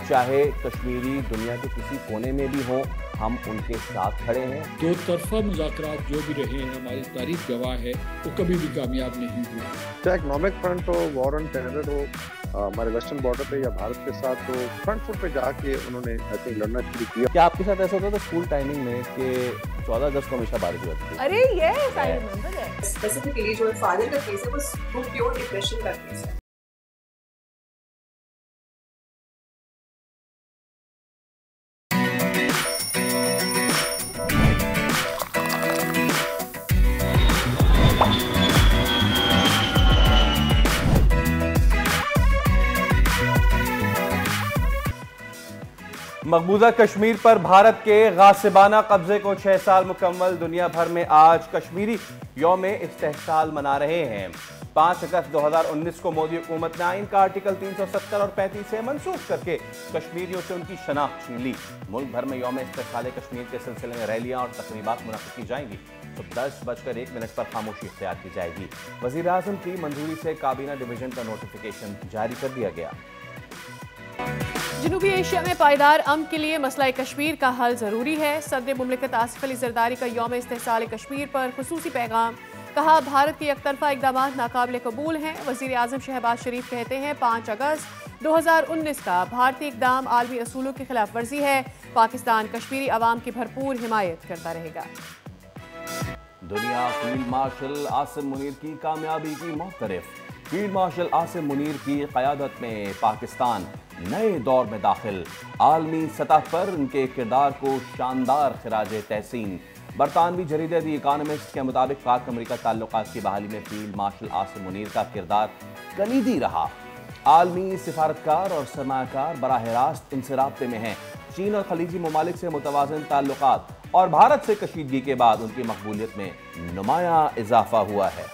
चाहे कश्मीरी दुनिया के किसी कोने में भी हों, हम उनके साथ खड़े हैं। दो तरफा मुज़ाकरात जो भी रहे हैं, हमारी तारीख गवाह है, वो कभी भी कामयाब नहीं हुए। चाहे इकोनॉमिक फ्रंट हो, वॉर ऑन टेरर हो, हमारे वेस्टर्न बॉर्डर पे या भारत के साथ, तो फ्रंट फुट पे जाके उन्होंने आई थिंक लड़ना शुरू किया। क्या आपके साथ ऐसा होता था स्कूल टाइमिंग में कि 14 अगस्त को हमेशा बारिश होती थी? अरे yes, I remember that. Specifically जो फादर का केस है वो प्योर डिप्रेशन का केस है। मकबूजा कश्मीर पर भारत के गासिबाना कब्जे को 6 साल मुकम्मल। दुनिया भर में आज कश्मीरी यौम इस्तेहसाल मना रहे हैं। 5 अगस्त 2019 को मोदी हुकूमत ने आइन का आर्टिकल 370 और 35 से मनसूख करके कश्मीरियों से उनकी शनाख्त छीन ली। मुल्क भर में यौम इस्तेहसाल कश्मीर के सिलसिले में रैलियां और तकरीबात मुनक्किद की जाएंगी। तो 10:01 पर खामोशी इख्तियार की जाएगी। वजीर आजम की मंजूरी से काबीना डिवीजन का नोटिफिकेशन जारी कर दिया गया। जनूबी एशिया में पायदार अमन के लिए मसला कश्मीर का हल जरूरी है। सदर मुमलिकत आसिफ अली जरदारी का यौम इस्तेहसाल कश्मीर पर खुसूसी पैगाम। कहा, भारत के एकतरफा इक़दामात नाकाबिल कबूल हैं। वज़ीर आज़म शहबाज शरीफ कहते हैं 5 अगस्त 2019 का भारतीय इक़दाम आलमी असूलों की खिलाफ वर्जी है। पाकिस्तान कश्मीरी अवाम की भरपूर हिमायत करता रहेगा। दुनिया फील्ड मार्शल आसिम मुनीर की कामयाबी की मोहतरफ। फील्ड मार्शल आसिम मुनीर की क़यादत में पाकिस्तान नए दौर में दाखिल। आलमी सतह पर उनके किरदार को शानदार खिराज तहसीन। बरतानवी जरीदे दी इकॉनमिस्ट के मुताबिक पाक अमेरिका ताल्लुकात की बहाली में फील्ड मार्शल आसिम मुनीर का किरदार कलीदी रहा। आलमी सिफारतकार और सरमाकार बराह रास्त इनसे राब्ते में हैं। चीन और खलीजी ममालिक से मुतवाज़िन ताल्लुकात और भारत से कशीदगी के बाद उनकी मकबूलियत में नुमाया इजाफा हुआ है।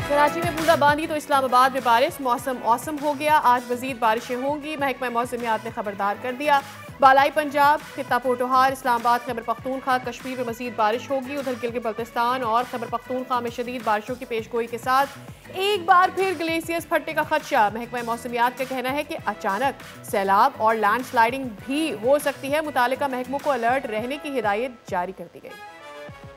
कराची में बूंदाबांदी तो इस्लामाबाद में बारिश। मौसम औसम हो गया। आज मजीद बारिशें होंगी, महकमा मौसमियात ने खबरदार कर दिया। बालाई पंजाब, खित्ता पोटोहार, इस्लामाबाद, खैबर पख्तूनख्वा, कश्मीर में मजीद बारिश होगी। उधर गिलगित बल्तिस्तान और खैबर पख्तूनख्वा में शदीद बारिशों की पेशगोई के साथ एक बार फिर ग्लेशियर्स फटने का खदशा। महकमा मौसमियात का कहना है कि अचानक सैलाब और लैंडस्लाइडिंग भी हो सकती है। मुतालिका महकमों को अलर्ट रहने की हिदायत जारी कर दी गई।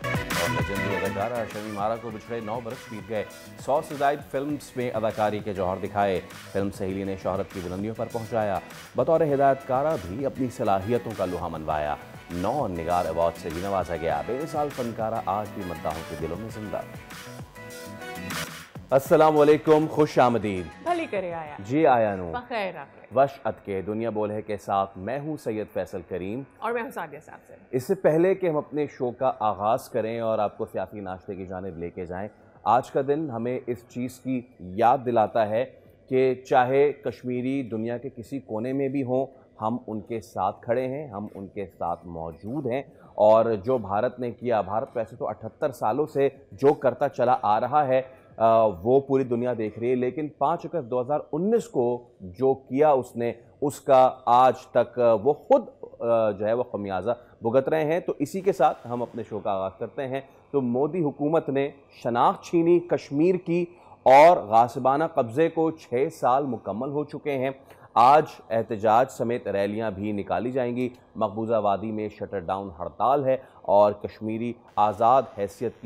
और लेजेंडरी अदाकारा शमीम आरा को पिछले 9 बरस बीत गए। 100 से ज़ायद फिल्म्स में अदाकारी के जौहर दिखाए। फिल्म सहेली ने शोहरत की बुलंदियों पर पहुंचाया। बतौर हिदायतकारा भी अपनी सलाहियतों का लोहा मनवाया। 9 निगार अवार्ड से भी नवाजा गया। बेमिसाल फनकारा आज भी मद्दाहों के दिलों में जिंदा। अस्सलाम वालेकुम, खुश आमदीद। भली करे आया जी आया नू बखैर वशअत के दुनिया बोल है के साथ मैं हूँ सैयद फैसल करीम और मैं हूं सादिया साहब से। इससे पहले कि हम अपने शो का आगाज़ करें और आपको सियासी नाश्ते की जानिब लेके जाएं, आज का दिन हमें इस चीज़ की याद दिलाता है कि चाहे कश्मीरी दुनिया के किसी कोने में भी हों, हम उनके साथ खड़े हैं, हम उनके साथ मौजूद हैं। और जो भारत ने किया, भारत वैसे तो 78 सालों से जो करता चला आ रहा है वो पूरी दुनिया देख रही है, लेकिन 5 अगस्त 2019 को जो किया उसने, उसका आज तक वो खुद जो है वो खमियाजा भुगत रहे हैं। तो इसी के साथ हम अपने शो का आगाज़ करते हैं। तो मोदी हुकूमत ने शनाख्त छीनी कश्मीर की और गासिबाना कब्ज़े को 6 साल मुकम्मल हो चुके हैं। आज एहतजाज समेत रैलियां भी निकाली जाएंगी। मकबूजा वादी में शटर डाउन हड़ताल है और कश्मीरी आज़ाद हैसियत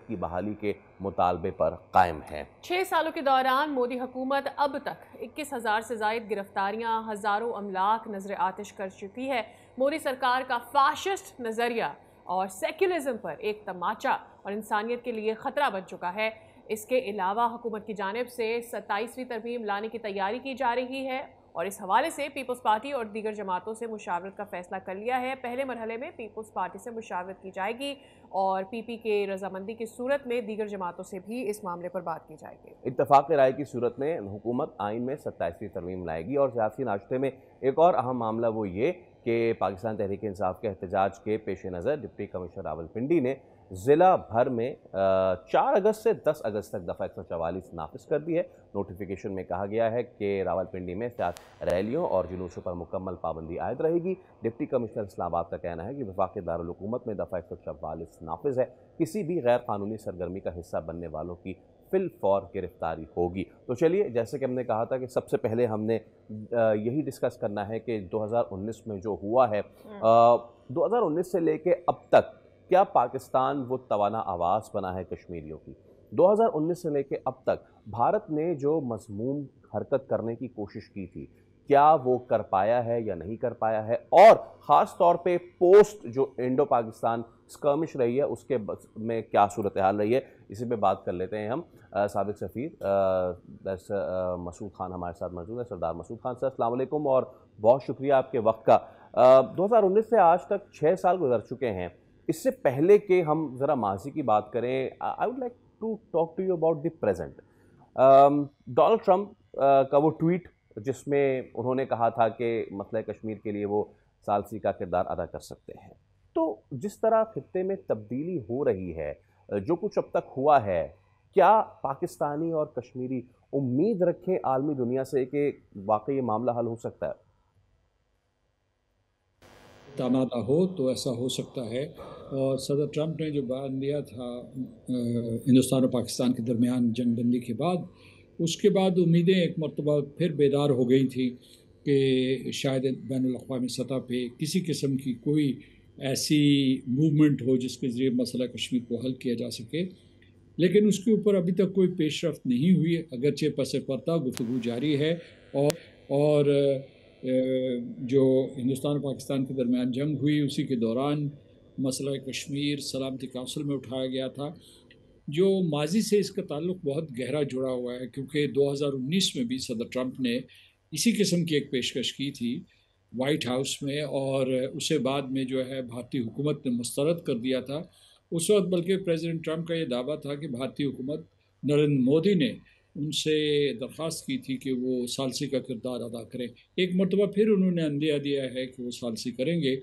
की बहाली के मुतालबे पर कायम है। 6 सालों के दौरान मोदी हुकूमत अब तक 21,000 से ज़ायद गिरफ्तारियां, हज़ारों अमलाक नजर आतिश कर चुकी है। मोदी सरकार का फाशिस्ट नज़रिया और सेक्युलरिज्म पर एक तमाचा और इंसानियत के लिए ख़तरा बन चुका है। इसके अलावा हुकूमत की जानिब से 27वीं तरमीम लाने की तैयारी की जा रही है और इस हवाले से पीपल्स पार्टी और दीगर जमातों से मुशावरत का फैसला कर लिया है। पहले मरहले में पीपल्स पार्टी से मुशावरत की जाएगी और पीपी के रजामंदी की सूरत में दीगर जमातों से भी इस मामले पर बात की जाएगी। इत्तफाक राय की सूरत में हुकूमत आइन में 27वीं तरमीम लाएगी। और सियासी नाश्ते में एक और अहम मामला वो ये कि पाकिस्तान तहरीक इंसाफ के एहतजाज के पेश नज़र डिप्टी कमिश्नर रावलपिंडी ने ज़िला भर में 4 अगस्त से 10 अगस्त तक दफ़ा 144 नाफिज कर दी है। नोटिफिकेशन में कहा गया है कि रावलपिंडी में रैलियों और जुलूसों पर मुकम्मल पाबंदी आयद रहेगी। डिप्टी कमिश्नर इस्लामाबाद का कहना है कि वफाक़ी दारुल हुकूमत में दफ़ा 144 नाफिज है। किसी भी गैर कानूनी सरगर्मी का हिस्सा बनने वालों की फिल फॉर गिरफ्तारी होगी। तो चलिए, जैसे कि हमने कहा था कि सबसे पहले हमने यही डिस्कस करना है कि 2019 में जो हुआ है, 2019 से लेके अब तक क्या पाकिस्तान वो तवाना आवाज़ बना है कश्मीरियों की। 2019 से लेके अब तक भारत ने जो मज़मूम हरकत करने की कोशिश की थी, क्या वो कर पाया है या नहीं कर पाया है, और ख़ास तौर पे पोस्ट जो इंडो पाकिस्तान स्कर्मिश रही है उसके में क्या सूरत हाल रही है, इसी पे बात कर लेते हैं हम। साबिक सफ़ीर मसूद खान हमारे साथ मौजूद है। सरदार मसूद खान सर, अस्सलाम वालेकुम और बहुत शुक्रिया आपके वक्त का। 2019 से आज तक 6 साल गुजर चुके हैं। इससे पहले कि हम ज़रा माजी की बात करें, I would like to talk to you about the present. Donald Trump का वो ट्वीट जिसमें उन्होंने कहा था कि मसला कश्मीर के लिए वो सालसी का किरदार अदा कर सकते हैं। तो जिस तरह खित्ते में तब्दीली हो रही है, जो कुछ अब तक हुआ है, क्या पाकिस्तानी और कश्मीरी उम्मीद रखें आलमी दुनिया से कि वाकई ये मामला हल हो सकता है? तनाज़ा हो तो ऐसा हो सकता है। और सदर ट्रंप ने जो बयान दिया था हिंदुस्तान और पाकिस्तान के दरमियान जंगबंदी के बाद, उसके बाद उम्मीदें एक मरतबा फिर बेदार हो गई थी कि शायद बैनुल-अक़वामी सतह पे किसी किस्म की कोई ऐसी मूवमेंट हो जिसके ज़रिए मसला कश्मीर को हल किया जा सके, लेकिन उसके ऊपर अभी तक कोई पेशरफ्त नहीं हुई है। अगरचे पसे पर्दा गुफ्तगू जारी है और जो हिंदुस्तान और पाकिस्तान के दरमियान जंग हुई उसी के दौरान मसला कश्मीर सलामती काउंसिल में उठाया गया था, जो माजी से इसका ताल्लुक़ बहुत गहरा जुड़ा हुआ है, क्योंकि 2019 में भी सदर ट्रंप ने इसी किस्म की एक पेशकश की थी वाइट हाउस में, और उसे बाद में जो है भारतीय हुकूमत ने मुस्तरद कर दिया था। उस वक्त बल्कि प्रेसिडेंट ट्रंप का ये दावा था कि भारतीय हुकूमत नरेंद्र मोदी ने उनसे दरख्वास्त की थी कि वो सालसी का किरदार अदा करें। एक मरतबा फिर उन्होंने अंदेशा दिया है कि वो सालसी करेंगे।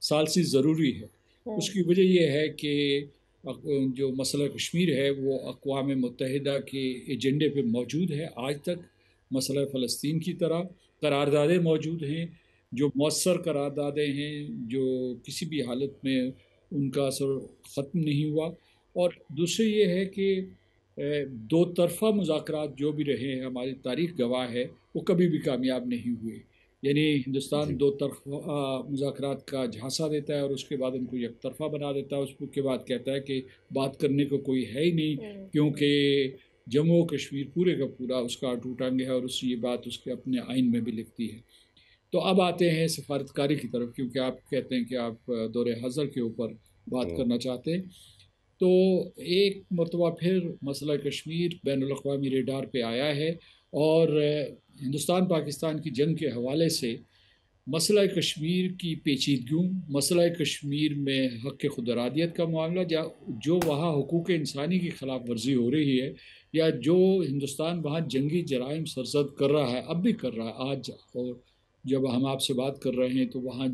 सालसी ज़रूरी है। उसकी वजह यह है कि जो मसला कश्मीर है वो अक़वाम मुत्तहिदा के एजेंडे पे मौजूद है। आज तक मसला फ़लस्तीन की तरह करारदादें मौजूद हैं, जो मौसर करारदादें हैं, जो किसी भी हालत में उनका असर ख़त्म नहीं हुआ। और दूसरी ये है कि दो तरफ़ा मुज़ाकरात जो भी रहे हैं, हमारी तारीख़ गवाह है, वो कभी भी कामयाब नहीं हुए। यानी हिंदुस्तान दो तरफ़ा मुज़ाकरात का झांसा देता है और उसके बाद उनको एक तरफ़ा बना देता है। उसके बाद कहता है कि बात करने को कोई है ही नहीं, क्योंकि जम्मू कश्मीर पूरे का पूरा उसका अटूट अंग है, और ये बात उसके अपने आइन में भी लिखती है। तो अब आते हैं सफारतकारी की तरफ, क्योंकि आप कहते हैं कि आप दौरे हज़र के ऊपर बात करना चाहते हैं। तो एक मरतबा फिर मसला कश्मीर बैनुल-अक़वामी रेडार पे आया है, और हिंदुस्तान पाकिस्तान की जंग के हवाले से मसला कश्मीर की पेचीदगियों, मसला कश्मीर में हक़ खुदरादियत का मामला, जो वहाँ हुकूक़ इंसानी की ख़िलाफ़ वर्जी हो रही है, या जो हिंदुस्तान वहाँ जंगी जराइम सरज़द कर रहा है, अब भी कर रहा है। आज और जब हम आपसे बात कर रहे हैं तो वहाँ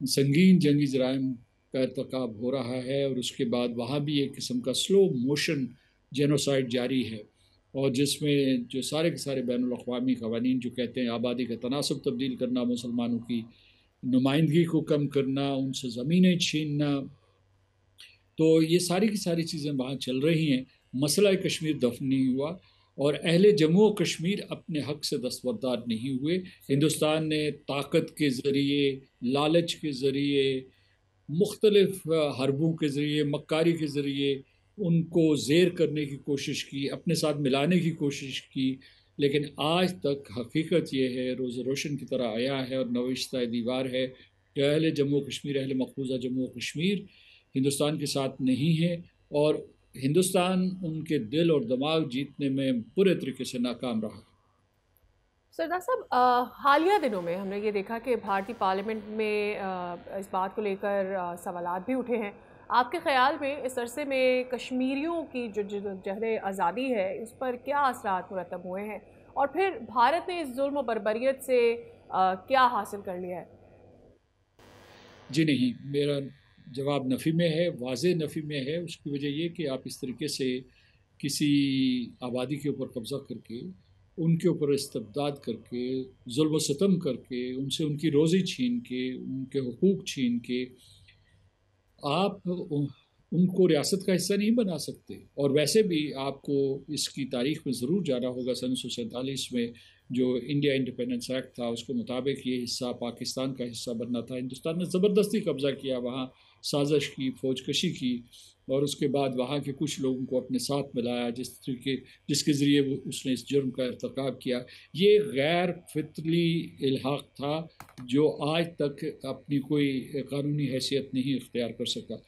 संगीन जंगी जराइम का इर्तिकाब हो रहा है, और उसके बाद वहाँ भी एक किस्म का स्लो मोशन जेनोसाइड जारी है, और जिसमें जो सारे के सारे बैनुल-अक़वामी क़वानीन जो कहते हैं आबादी का तनासब तब्दील करना, मुसलमानों की नुमाइंदगी को कम करना, उनसे ज़मीनें छीनना, तो ये सारी की सारी चीज़ें वहाँ चल रही हैं। मसला कश्मीर दफ़न नहीं हुआ, और अहले जम्मू और कश्मीर अपने हक़ से दस्तबरदार नहीं हुए। हिंदुस्तान ने ताकत के ज़रिए, लालच के ज़रिए, मुख्तलिफ हरबों के ज़रिए, मक्कारी के ज़रिए उनको ज़ेर करने की कोशिश की, अपने साथ मिलाने की कोशिश की, लेकिन आज तक हकीकत ये है, रोज़ रोशन की तरह आया है और नविश्ता दीवार है कि अहले जम्मू कश्मीर, अहले मक़बूज़ा जम्मू कश्मीर हिंदुस्तान के साथ नहीं है, और हिंदुस्तान उनके दिल और दिमाग जीतने में पूरे तरीके से नाकाम रहा। सरदार साहब, हालिया दिनों में हमने ये देखा कि भारतीय पार्लियामेंट में इस बात को लेकर सवालात भी उठे हैं। आपके ख़्याल में इस अरसे में कश्मीरियों की जो जहर आज़ादी है, उस पर क्या असरात मुरतब हुए हैं, और फिर भारत ने इस जुल्म व बर्बरियत से क्या हासिल कर लिया है? जी नहीं, मेरा जवाब नफ़ी में है, वाज़े नफ़ी में है। उसकी वजह ये कि आप इस तरीके से किसी आबादी के ऊपर कब्ज़ा करके, उनके ऊपर इस्तबदाद करके, जुल्म सितम करके, उनसे उनकी रोज़ी छीन के, उनके हुकूक छीन के, आप उनको रियासत का हिस्सा नहीं बना सकते। और वैसे भी आपको इसकी तारीख में ज़रूर जाना होगा, सन 1947 में जो इंडिया इंडिपेंडेंस एक्ट था उसके मुताबिक ये हिस्सा पाकिस्तान का हिस्सा बनना था। हिंदुस्तान ने ज़बरदस्ती कब्जा किया, वहाँ साजिश की, फौजकशी की, और उसके बाद वहाँ के कुछ लोगों को अपने साथ मिलाया जिसके ज़रिए उसने इस जुर्म का इर्तिकाब किया। ये गैर फितरी इल्हाक था जो आज तक अपनी कोई कानूनी हैसियत नहीं इख्तियार कर सका।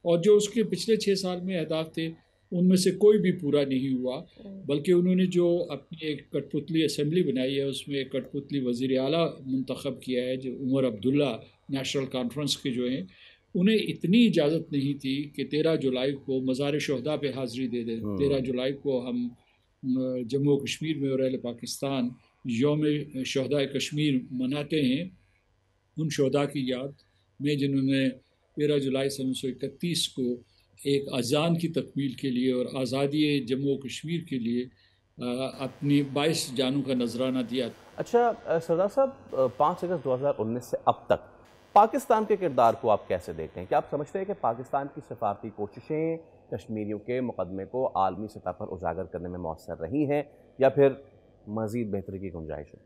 और जो उसके पिछले 6 साल में अहदाफ थे उनमें से कोई भी पूरा नहीं हुआ, बल्कि उन्होंने जो अपनी एक कठपुतली असम्बली बनाई है उसमें एक कठपुतली वज़ीर आला मुंतखब किया है जो उमर अब्दुल्ला नेशनल कॉन्फ्रेंस के जो हैं, उन्हें इतनी इजाज़त नहीं थी कि 13 जुलाई को मज़ार शहदा पे हाज़िरी दे दें। 13 जुलाई को हम जम्मू कश्मीर में और अहले पाकिस्तान यौम शहदा कश्मीर मनाते हैं उन शहदा की याद में जिन्होंने 13 जुलाई सन 1931 को एक अजान की तकमील के लिए और आज़ादी जम्मू कश्मीर के लिए अपनी 22 जानों का नजराना दिया। अच्छा सरदार साहब, 5 अगस्त 2019 से अब तक पाकिस्तान के किरदार को आप कैसे देखते हैं? क्या आप समझते हैं कि पाकिस्तान की सफारती कोशिशें कश्मीरियों के मुकदमे को आलमी सतह पर उजागर करने में मौसर रही हैं या फिर मज़ीद बेहतरी की गुंजाइश है?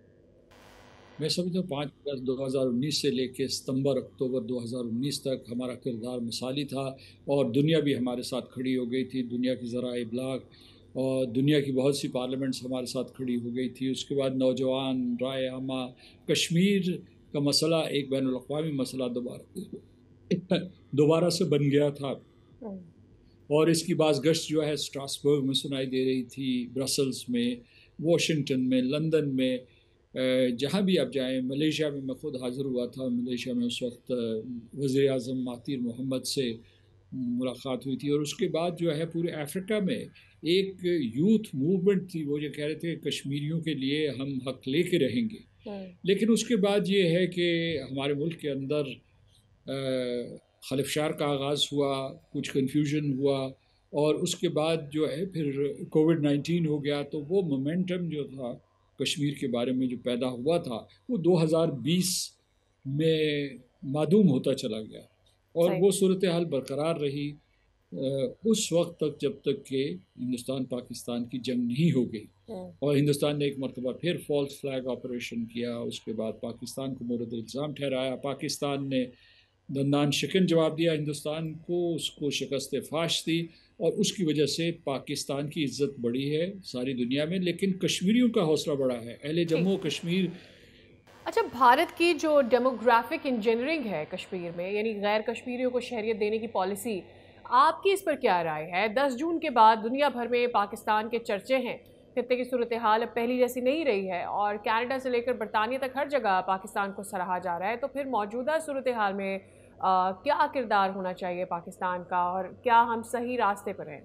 मैं समझता हूँ 5 अगस्त 2019 से लेकर सितंबर अक्टूबर 2019 तक हमारा किरदार मिसाली था और दुनिया भी हमारे साथ खड़ी हो गई थी। दुनिया की ज़रा इब्लाग और दुनिया की बहुत सी पार्लियामेंट्स हमारे साथ खड़ी हो गई थी। उसके बाद नौजवान राय आमा, कश्मीर का मसला एक बैनुल अक़वामी मसला दोबारा से बन गया था और इसकी बाज़गश्त जो है स्ट्रासबर्ग में सुनाई दे रही थी, ब्रसल्स में, वाशिंगटन में, लंदन में, जहाँ भी आप जाएं। मलेशिया में मैं ख़ुद हाज़िर हुआ था। मलेशिया में उस वक्त वज़ीर आज़म महातिर मोहम्मद से मुलाकात हुई थी और उसके बाद जो है पूरे अफ्रीका में एक यूथ मूवमेंट थी। वो ये कह रहे थे कश्मीरियों के लिए हम हक लेके रहेंगे। लेकिन उसके बाद ये है कि हमारे मुल्क के अंदर खलिफशार का आगाज़ हुआ, कुछ कन्फ्यूजन हुआ और उसके बाद जो है फिर कोविड-19 हो गया। तो वो मोमेंटम जो था कश्मीर के बारे में जो पैदा हुआ था वो 2020 में मादूम होता चला गया और वो सूरत हाल बरकरार रही उस वक्त तक जब तक कि हिंदुस्तान पाकिस्तान की जंग नहीं हो गई और हिंदुस्तान ने एक मरतबा फिर फॉल्स फ्लैग ऑपरेशन किया। उसके बाद पाकिस्तान को मोरद इल्ज़ाम ठहराया। पाकिस्तान ने दंदान शिकन जवाब दिया हिंदुस्तान को, उसको शिकस्त फाश दी और उसकी वजह से पाकिस्तान की इज़्ज़त बढ़ी है सारी दुनिया में, लेकिन कश्मीरियों का हौसला बढ़ा है। अहले जम्मू कश्मीर। अच्छा, भारत की जो डेमोग्राफिक इंजीनियरिंग है कश्मीर में, यानी गैर कश्मीरियों को शहरियत देने की पॉलिसी, आपकी इस पर क्या राय है? 10 जून के बाद दुनिया भर में पाकिस्तान के चर्चे हैं। खित्ते की सूरत हाल अब पहली जैसी नहीं रही है और कनाडा से लेकर बरतानिया तक हर जगह पाकिस्तान को सराहा जा रहा है। तो फिर मौजूदा सूरत हाल में क्या किरदार होना चाहिए पाकिस्तान का और क्या हम सही रास्ते पर हैं?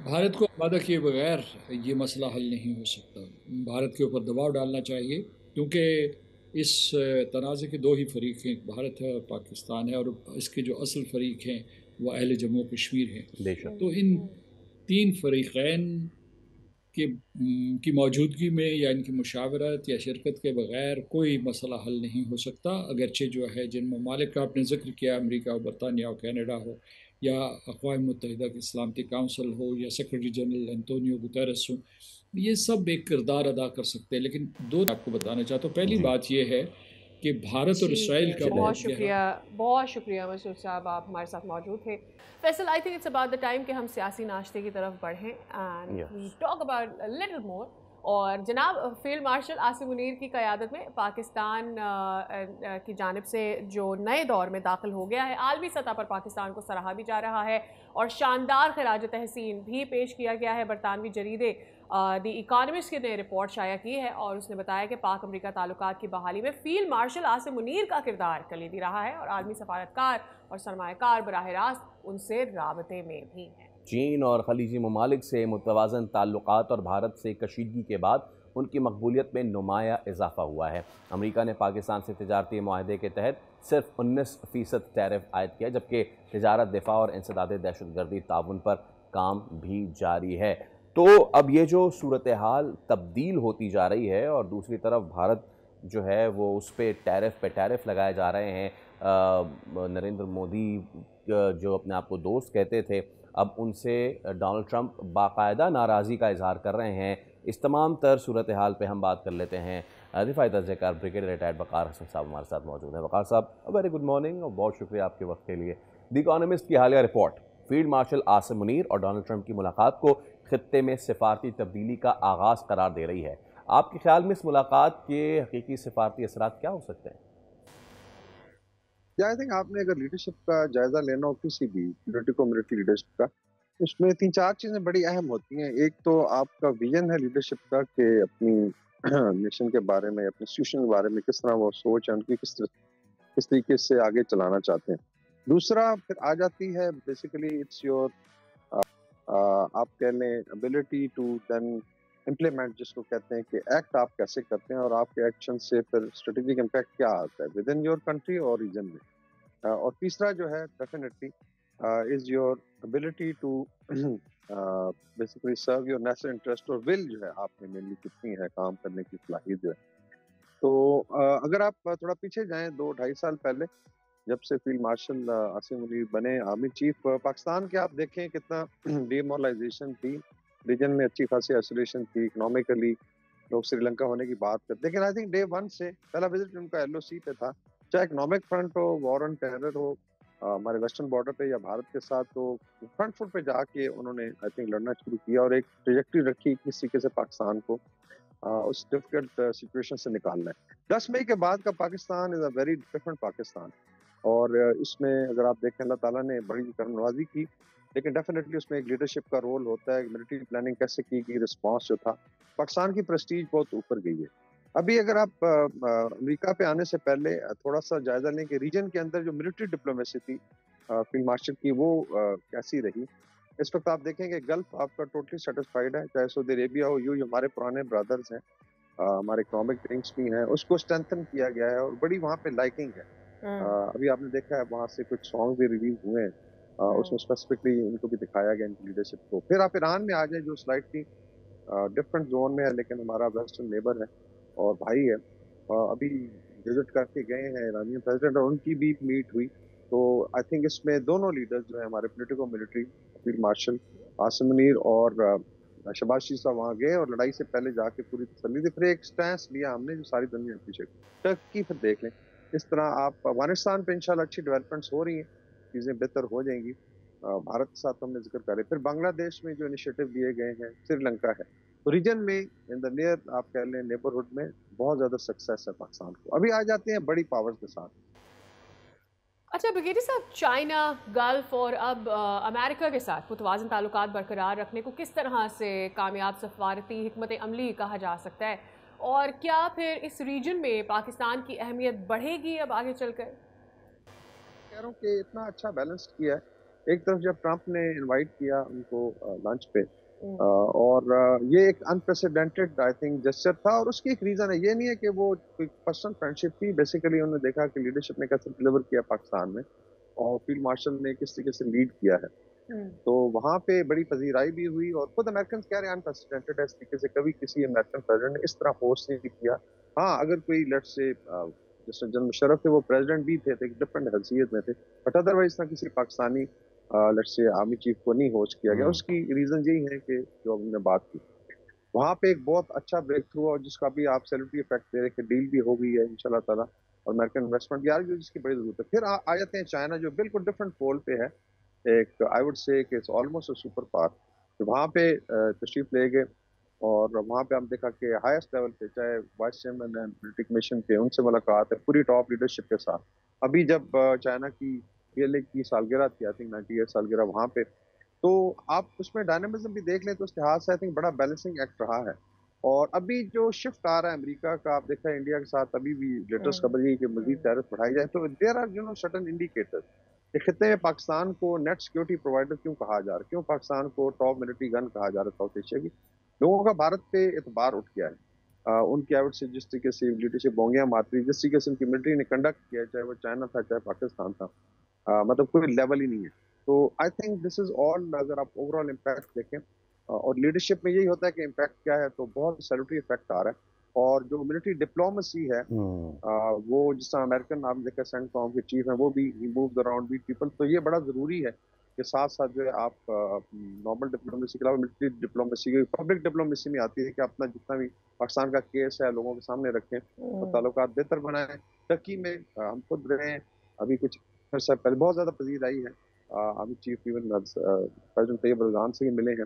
भारत को वादा किए बगैर ये मसला हल नहीं हो सकता। भारत के ऊपर दबाव डालना चाहिए क्योंकि इस तनाज़े के दो ही फरीक हैं, भारत है और पाकिस्तान है और इसके जो असल फरीक हैं वो अहले जम्मू कश्मीर हैं। तो इन तीन फरीक़ैन की मौजूदगी में या इनकी मुशावरत या शिरकत के बग़ैर कोई मसला हल नहीं हो सकता। अगरचे जो है जिन ममालिक का आपने ज़िक्र किया, अमेरिका हो, बरतानिया हो, कनाडा हो या अक़वाम मुत्तहिदा की सलामती काउंसिल हो या सेक्रेटरी जनरल एंटोनियो गुतेरेस हो, ये सब एक किरदार अदा कर सकते हैं। लेकिन दो आपको बताना चाहता हूँ। पहली बात ये है कि भारत और इसराइल का बहुत शुक्रिया मसूद साहब, आप हमारे साथ मौजूद थे। Faisal, I think it's about the time कि हम सियासी नाश्ते की तरफ बढ़ें and we talk about little more. और जनाब फील्ड मार्शल आसिम मुनीर की क़यादत में पाकिस्तान की जानिब से जो नए दौर में दाखिल हो गया है, आलमी सतह पर पाकिस्तान को सराहा भी जा रहा है और शानदार खिराज तहसीन भी पेश किया गया है। बरतानवी जरीदे द इकॉनमिस्ट ने रिपोर्ट शाया की है और उसने बताया कि पाक अमरीका ताल्लुकात की बहाली में फील्ड मार्शल आसिम मुनीर का किरदार कलीदी रहा है और आलमी सफारतकार और सरमायाकार बराह रास्त उनसे राबते में भी हैं। चीन और खलीजी ममालिक से मुतवाज़न ताल्लुकात और भारत से कशीदगी के बाद उनकी मकबूलियत में नुमाया इजाफा हुआ है। अमेरिका ने पाकिस्तान से तिजारती मुआहदे के तहत सिर्फ 19% टैरिफ आयद किया, जबकि तिजारत, दिफा और इंसदाद दहशतगर्दी ताउन पर काम भी जारी है। तो अब ये जो सूरत हाल तब्दील होती जा रही है और दूसरी तरफ भारत जो है वो उस पर टैरिफ लगाए जा रहे हैं। नरेंद्र मोदी जो अपने आप को दोस्त कहते थे, अब उनसे डोनाल्ड ट्रंप बाकायदा नाराज़गी का इजहार कर रहे हैं। इस तमाम तर सूरत हाल पे हम बात कर लेते हैं। रिफाई तजकार ब्रिगेडियर रिटायर्ड वक़ार हसन साहब हमारे साथ मौजूद हैं। वक़ार साहब, वेरी गुड मॉर्निंग और बहुत शुक्रिया आपके वक्त के लिए। द इकोनॉमिस्ट की हालिया report, field marshal Asim Munir और डोनाल्ड ट्रंप की मुलाकात को खित्ते में सिफारती तब्दीली का आगाज़ करार दे रही है। आपके ख्याल में इस मुलाकात के हकीकी सिफारती असरात क्या हो सकते हैं? आई थिंक आपने अगर लीडरशिप का जायजा लेना हो किसी भी पॉलिटिको मिलिट्री लीडरशिप का, उसमें 3-4 चीजें बड़ी अहम होती हैं। एक तो आपका विजन है लीडरशिप का कि अपनी नेशन के बारे में, अपने इंस्टीट्यूशन के बारे में किस तरह वो सोच है उनकी, किस तरीके से आगे चलाना चाहते हैं। दूसरा फिर आ जाती है बेसिकली इट्स योर आप कह लें एबिलिटी टू देन इम्प्लीमेंट, जिसको कहते हैं कि एक्ट आप कैसे करते हैं और आपके एक्शन से फिर स्ट्रेटेजिक इम्पैक्ट क्या आता है विद इन योर कंट्री और रीजन में। और तीसरा जो है definitely is your ability to basically serve your national interest, और विल जो है आप में मेनली कितनी है काम करने की सलाहियत जो है। तो अगर आप थोड़ा पीछे जाएं 2-2.5 साल पहले, जब से फील्ड मार्शल आसिम मुनीर बने आर्मी चीफ, पाकिस्तान के आप देखें कितना डिमोरलाइजेशन थी, रीजन में अच्छी खासी आइसोलेशन थी, इकोनॉमिकली लोग श्रीलंका होने की बात करते, लेकिन आई थिंक डे 1 से पहला विजिट उनका LOC पे था, चाहे इकोनॉमिक फ्रंट हो, वॉर ऑन टेरर हो, हमारे वेस्टर्न बॉर्डर पे या भारत के साथ, तो फ्रंट फुट पे जाके उन्होंने आई थिंक लड़ना शुरू किया और एक ट्रेजेक्टरी रखी किस तरीके से पाकिस्तान को उस डिफिकल्ट सिचुएशन से निकालना है। 10 मई के बाद का Pakistan is a very different Pakistan, और इसमें अगर आप देखें अल्लाह ताला ने बड़ी करमनवाजी की, लेकिन डेफिनेटली उसमें एक लीडरशिप का रोल होता है। मिलिट्री प्लानिंग कैसे की गई, रिस्पांस जो था, पाकिस्तान की प्रेस्टीज बहुत ऊपर गई है। अभी अगर आप अमेरिका पे आने से पहले थोड़ा सा जायजा लें कि रीजन के अंदर जो मिलिट्री डिप्लोमेसी थी फील्ड मार्शल की, वो कैसी रही। इस वक्त आप देखेंगे गल्फ आपका टोटली सेटिस्फाइड है, चाहे सऊदी अरेबिया हो, यू हमारे पुराने ब्रदर्स हैं, हमारे इकोनॉमिक लिंक्स भी हैं, उसको स्ट्रेंथन किया गया है और बड़ी वहाँ पे लाइकिंग है। अभी आपने देखा है वहाँ से कुछ सॉन्ग भी रिलीज हुए हैं, उसमें स्पेसिफिकली इनको भी दिखाया गया, इनकी लीडरशिप को। फिर आप ईरान में आ जाए जो स्लाइटली डिफरेंट जोन में है, लेकिन हमारा वेस्टर्न नेबर है और भाई है। अभी विजिट करके गए हैं ईरानियन प्रेसिडेंट और उनकी भी मीट हुई। तो आई थिंक इसमें दोनों लीडर्स जो है हमारे politico military, field marshal Asim Munir और शहबाज शरीफ साहब वहाँ गए और लड़ाई से पहले जाके पूरी तसल्ली दी। फिर एक स्टैंस लिया हमने जो सारी दुनिया पीछे। टर्की फिर देख लें, इस तरह आप अफगानिस्तान पे इंशाल्लाह अच्छी डेवलपमेंट्स हो रही हैं, चीज़ें बेहतर हो जाएंगी। भारत के साथ हमने जिक्र करें, फिर बांग्लादेश में जो इनिशिएटिव लिए गए हैं, श्रीलंका है, तो रीजन में इन द नियर आप कह लें नेबरहुड में बहुत ज़्यादा सक्सेस है पाकिस्तान को। अभी आ जाते हैं बड़ी पावर्स के साथ। अच्छा ब्रिगेडियर साहब, चाइना, गल्फ और अब अमेरिका के साथ मुतवाज़न ताल्लुकात बरकरार रखने को किस तरह से कामयाब सफारती हिकमत अमली कहा जा सकता है, और क्या फिर इस रीजन में पाकिस्तान की अहमियत बढ़ेगी अब आगे चलकर? कह रहा हूँ कि इतना अच्छा बैलेंस किया है। एक तरफ जब ट्रंप ने इनवाइट किया उनको लंच पे, और ये एक अनप्रेसिडेंटेड आई थिंक जेस्चर था, और उसकी एक रीजन है, ये नहीं है कि वो कोई पर्सनल फ्रेंडशिप थी। बेसिकली उन्होंने देखा कि लीडरशिप ने कैसे डिलीवर किया पाकिस्तान में और फील्ड मार्शल ने किस तरीके से लीड किया है, तो वहाँ पे बड़ी पजीराई भी हुई। और खुद अमेरिकन कह रहे हैं अनप्रेसिडेंटेड है, इस तरीके से कभी किसी अमेरिकन प्रेसिडेंट ने इस तरह फोर्स नहीं किया। हाँ, अगर कोई लेट्स से जैसे जनरल मुशर्रफ थे, वो प्रेसिडेंट भी थे, एक डिफरेंट हैसियत में थे, बट अदरवाइज ना किसी Pakistani let's say army chief को नहीं होस्ट किया गया। उसकी रीजन यही है कि जो हमने बात की, वहाँ पे एक बहुत अच्छा ब्रेक थ्रू और जिसका भी आप सैलरी इफेक्ट दे रहे हैं, डील भी हो गई है इंशाल्लाह ताला, और अमेरिकन इन्वेस्टमेंट यार जो जिसकी बड़ी जरूरत है। फिर आ जाते हैं चाइना, जो बिल्कुल डिफरेंट पोल पे है, एक I would say it's almost a super power. तो वहाँ पे तशरीफ ले गए और वहाँ पे हम देखा कि हाईएस्ट लेवल पे, चाहे वाइस चेयरमैन है मिलिट्री कमीशन के, उनसे मुलाकात है पूरी टॉप लीडरशिप के साथ। अभी जब चाइना की PLA की सालगिरह थी, आई थिंक 98 सालगिरह वहाँ पे, तो आप उसमें डायनामिज्म भी देख लें तो उसके हाथ से आई थिंक बड़ा बैलेंसिंग एक्ट रहा है। और अभी जो शिफ्ट आ रहा है अमेरिका का, आप देखा है इंडिया के साथ अभी भी लेटेस्ट खबर ये कि मजीद टैरिफ बढ़ाई जाए, तो देयर आर सर्टेन इंडिकेटर्स कि खित्ते में पाकिस्तान को नेट सिक्योरिटी प्रोवाइडर क्यों कहा जा रहा है, क्यों पाकिस्तान को टॉप मिलिट्री गन कहा जा रहा है साउथ एशिया की। लोगों का भारत पे एतबार उठ गया है। उनकी एवट से जिस तरीके से लीडरशिप बोंगियां मारती, जिस तरीके से उनकी मिलिट्री ने कंडक्ट किया, चाहे वो चाइना था चाहे पाकिस्तान था, मतलब कोई लेवल ही नहीं है। तो I think this is all, अगर आप ओवरऑल इम्पैक्ट देखें, और लीडरशिप में यही होता है कि इम्पैक्ट क्या है, तो बहुत सैल्यूटरी इफेक्ट आ रहा है। और जो मिलिट्री डिप्लोमेसी है वो जिस तरह अमेरिकन आपने देखा सेंट कॉम के चीफ हैं वो भी मूव अराउंड बीट पीपल, तो ये बड़ा जरूरी है कि साथ साथ जो है आप नॉर्मल डिप्लोमेसी के अलावा मिलिट्री डिप्लोमेसी की पब्लिक डिप्लोमेसी में आती है कि अपना जितना भी पाकिस्तान का केस है लोगों के सामने रखें और ताल्लुकात बेहतर बनाएं। टर्की में हम खुद रहे हैं अभी कुछ अर्सा पहले, बहुत ज्यादा पजीर आई है, अभी chief even president Tayyip Erdogan से ही मिले हैं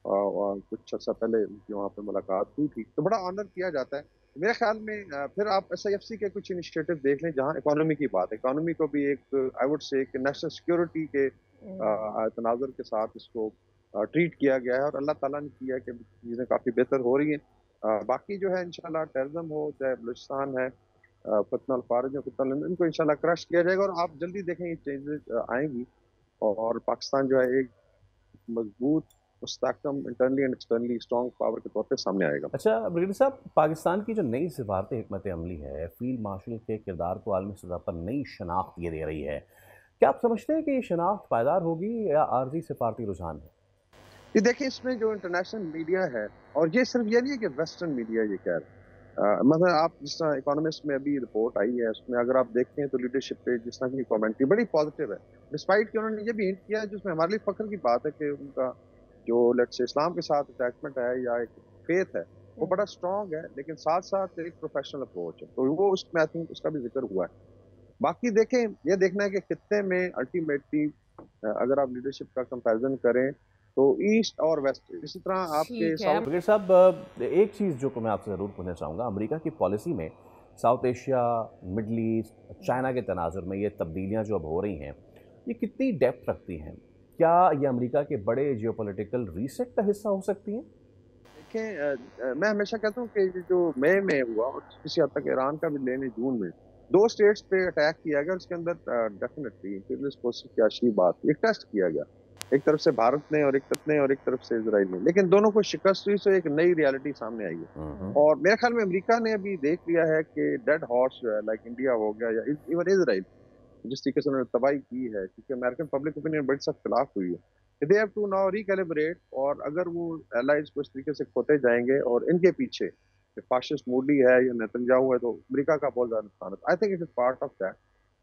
और कुछ अर्सा पहले उनकी वहाँ पर मुलाकात हुई थी, तो बड़ा ऑनर किया जाता है मेरे ख्याल में। फिर आप SIFC के कुछ इनिशिएटिव देख लें जहाँ इकोनॉमी की बात है, इकोनॉमी को भी एक I would say national security के तनाजुर के साथ इसको ट्रीट किया गया है और अल्लाह ताला ने किया कि चीज़ें काफ़ी बेहतर हो रही हैं। बाकी जो है इंशाल्लाह टेररिज्म हो चाहे बलूचिस्तान है, फतनल फारज इनको इंशाल्लाह क्रश किया जाएगा और आप जल्दी देखें ये चेंजेस आएंगी और पाकिस्तान जो है एक मजबूत मुस्तहकम internally and externally strong power के तौर पे सामने आएगा। अच्छा ब्रिगेडियर साहब, पाकिस्तान की जो नई सिफारत हिकमत अमली है फील्ड मार्शल के किरदार को आलमी सतह पर नई शनाख्त ये दे रही है, क्या आप समझते हैं कि ये शनाख्त पायदार होगी या आर्जी सिफारती रुझान है? ये देखिए इसमें जो इंटरनेशनल मीडिया है और ये सिर्फ ये नहीं है कि वेस्टर्न मीडिया ये कह रहा है, मतलब आप जिस तरह इकोनॉमिस्ट में अभी रिपोर्ट आई है उसमें अगर आप देखें तो लीडरशिप पे जिस तरह की कमेंट्री बड़ी पॉजिटिव है, डिस्पाइट कि उन्होंने ये भी हिंट किया है जिसमें हमारे लिए फख्र की बात है कि उनका जो लेट्स से इस्लाम के साथ अटैचमेंट है या एक फेथ है वो बड़ा स्ट्रॉन्ग है, लेकिन साथ साथ एक प्रोफेशनल अप्रोच है, तो वो उसमें आई थिंक उसका भी जिक्र हुआ है। बाकी देखें ये देखना है कि खित्ते में अल्टीमेटली अगर आप लीडरशिप का कंपैरिजन करें तो ईस्ट और वेस्ट इसी तरह आपके साउथ। ब्रिगेडियर साहब, एक चीज़ जो मैं आपसे ज़रूर पूछना चाहूँगा, अमेरिका की पॉलिसी में south Asia, middle east, China के तनाजुर में ये तब्दीलियाँ जो अब हो रही हैं ये कितनी डेप्थ रखती हैं? क्या ये अमेरिका के बड़े जियोपॉलिटिकल रीसेट का हिस्सा हो सकती हैं? देखें मैं हमेशा कहता हूँ कि जो मई में हुआ और किसी हद तक ईरान का भी लेने जून में 2 स्टेट्स पे अटैक किया गया, उसके अंदर डेफिनेटली की बात एक टेस्ट किया गया, एक तरफ से भारत ने और एक तरफ से इजराइल ने, लेकिन दोनों को शिकस्त हुई, से एक नई रियलिटी सामने आई है और मेरे ख्याल में अमेरिका ने अभी देख लिया है कि डेड हॉर्स जो है लाइक इंडिया हो गया या इवन इजराइल जिस तरीके से उन्होंने तबाही की है, क्योंकि अमेरिकन पब्लिक ओपिनियन बड़ी सख्त खिलाफ हुई है, they have to now recalibrate, और अगर वो एलाइज को इस तरीके से खोते जाएंगे और इनके पीछे फाशिस्ट मोदी है या नेतन्याहू है तो अमेरिका का बहुत ज्यादा नुकसान है। I think it is part of that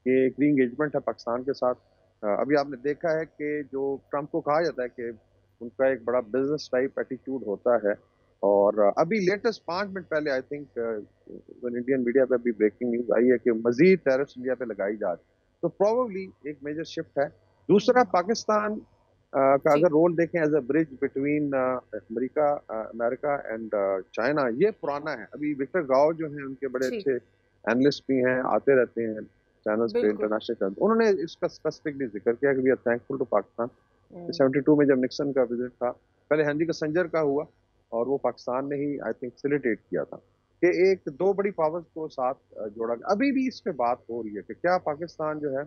कि एक री एंगेजमेंट है पाकिस्तान के साथ। अभी आपने देखा है कि जो ट्रंप को कहा जाता है कि उनका एक बड़ा बिजनेस टाइप एटीट्यूड होता है, और अभी लेटेस्ट 5 मिनट पहले आई थिंक इंडियन मीडिया पे अभी ब्रेकिंग न्यूज आई है कि मजीद टैरिफ्स इंडिया पे लगाई जा रही, तो प्रोबेबली एक मेजर शिफ्ट है। दूसरा पाकिस्तान का अगर रोल देखें as a bridge between America and China, ये पुराना है। अभी विक्टर गाओ जो हैं उनके बड़े अच्छे एनालिस्ट भी हैं, आते रहते हैं चैनल्स पे इंटरनेशनल, उन्होंने इसका स्पेसिफिकली जिक्र किया कि we are thankful to Pakistan. 72 में जब निक्सन का विजिट था, पहले हेनरी किसिंजर का हुआ और वो पाकिस्तान ने ही आई थिंक फैसिलिटेट किया था कि एक 2 बड़ी पावर्स को साथ जोड़ा गया। अभी भी इस पे बात हो रही है कि क्या पाकिस्तान जो है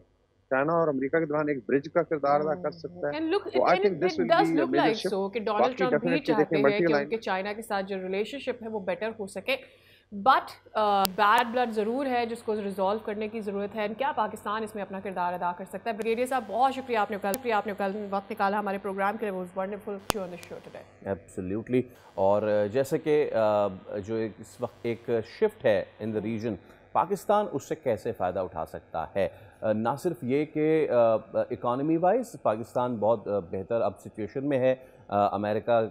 चाइना और अमेरिका के दौरान एक ब्रिज का किरदार अदा कर सकता है। तो I think this will be a major shift कि डोनाल्ड ट्रंप भी चाहते हैं कि उनके चाइना के साथ जो रिलेशनशिप है वो बेटर हो सके, बट बैड ब्लड ज़रूर है जिसको रिजॉल्व करने की ज़रूरत है। क्या पाकिस्तान इसमें अपना किरदार अदा कर सकता है? ब्रिगेडियर साहब बहुत शुक्रिया, आपने कल वक्त निकाला हमारे प्रोग्राम के लिए। Was wonderful show on the show today. Absolutely. और जैसे कि जो इस वक्त एक शिफ्ट है इन द रीजन, पाकिस्तान उससे कैसे फ़ायदा उठा सकता है? ना सिर्फ ये कि इकॉनमी वाइज पाकिस्तान बहुत बेहतर अब सिचुएशन में है, अमेरिका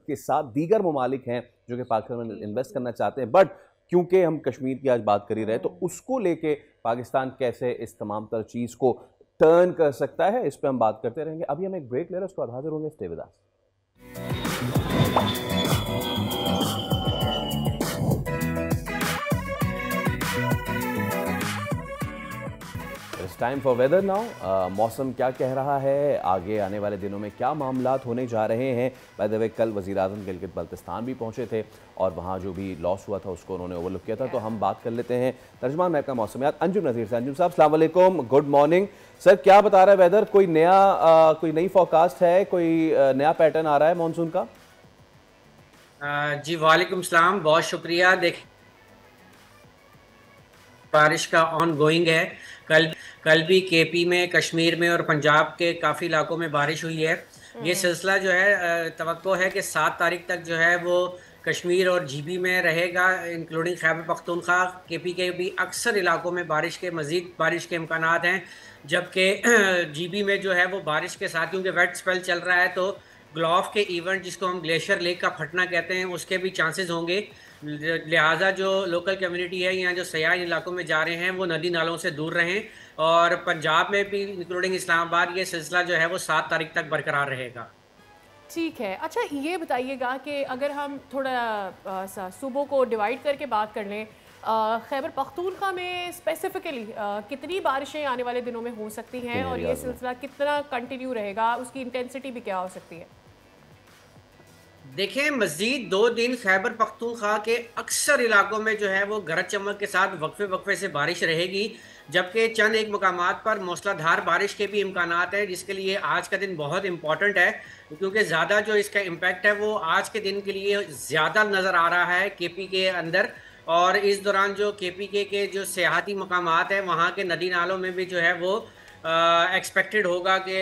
के साथ दीगर ममालिक हैं जो कि पाकिस्तान में इन्वेस्ट करना चाहते हैं, बट क्योंकि हम कश्मीर की आज बात कर ही रहे तो उसको लेके पाकिस्तान कैसे इस तमाम तर चीज़ को टर्न कर सकता है, इस पर हम बात करते रहेंगे। अभी हम एक ब्रेक ले रहे हैं, उसके बाद हाजिर होंगे। Stay with us. Time for weather now. मौसम क्या कह रहा है, आगे आने वाले दिनों में क्या मामलात होने जा रहे हैं? बाय द वे कल वज़ीर-ए-आज़म गिलगित बल्तिस्तान भी पहुंचे थे और वहां जो भी लॉस हुआ था उसको उन्होंने ओवरलुक किया था, तो हम बात कर लेते हैं तर्जुमान महकमा मौसमियात अंजुम नज़ीर से। अंजुम साहब अस्सलाम वालेकुम, गुड मॉर्निंग सर। क्या बता रहा है वेदर? कोई नई फोरकास्ट है, कोई नया पैटर्न आ रहा है मानसून का? जी वालेकुम सलाम, बहुत शुक्रिया। देख बारिश का ऑन गोइंग है। कल भी केपी में, कश्मीर में और पंजाब के काफ़ी इलाकों में बारिश हुई है। ये सिलसिला जो है तवक्को है कि 7 तारीख तक जो है वो कश्मीर और जीबी में रहेगा, इंक्लूडिंग खैबर पख्तूनख्वा। केपी के भी अक्सर इलाकों में मज़ीद बारिश के इम्कानात हैं, जबकि जीबी में जो है वो बारिश के साथ, क्योंकि वेट स्पेल चल रहा है, तो ग्लॉफ के इवेंट जिसको हम ग्लेशियर लेक का फटना कहते हैं उसके भी चांसेस होंगे। लिहाजा जो लोकल कम्युनिटी है यहाँ जो सयाह इलाकों में जा रहे हैं वो नदी नालों से दूर रहें, और पंजाब में भी इंक्लूडिंग इस्लामाबाद ये सिलसिला जो है वो 7 तारीख तक बरकरार रहेगा। ठीक है। अच्छा ये बताइएगा कि अगर हम थोड़ा सा सूबों को डिवाइड करके बात कर लें, खैबर पख्तूनख्वा में स्पेसिफिकली कितनी बारिशें आने वाले दिनों में हो सकती हैं और ये सिलसिला कितना कंटिन्यू रहेगा, उसकी इंटेंसिटी भी क्या हो सकती है? देखें, मज़ीद 2 दिन खैबर पख्तूनख्वा के अक्सर इलाकों में जो है वो गरज चमक के साथ वक्फे वक्फे से बारिश रहेगी, जबकि चंद एक मकामात पर मूसलाधार बारिश के भी इम्कानात हैं, जिसके लिए आज का दिन बहुत इंपॉर्टेंट है, क्योंकि ज़्यादा जो इसका इम्पैक्ट है वो आज के दिन के लिए ज़्यादा नज़र आ रहा है केपी के अंदर। और इस दौरान जो केपी के जो सियाहती मकामात हैं वहाँ के नदी नालों में भी जो है वो एक्सपेक्टेड होगा कि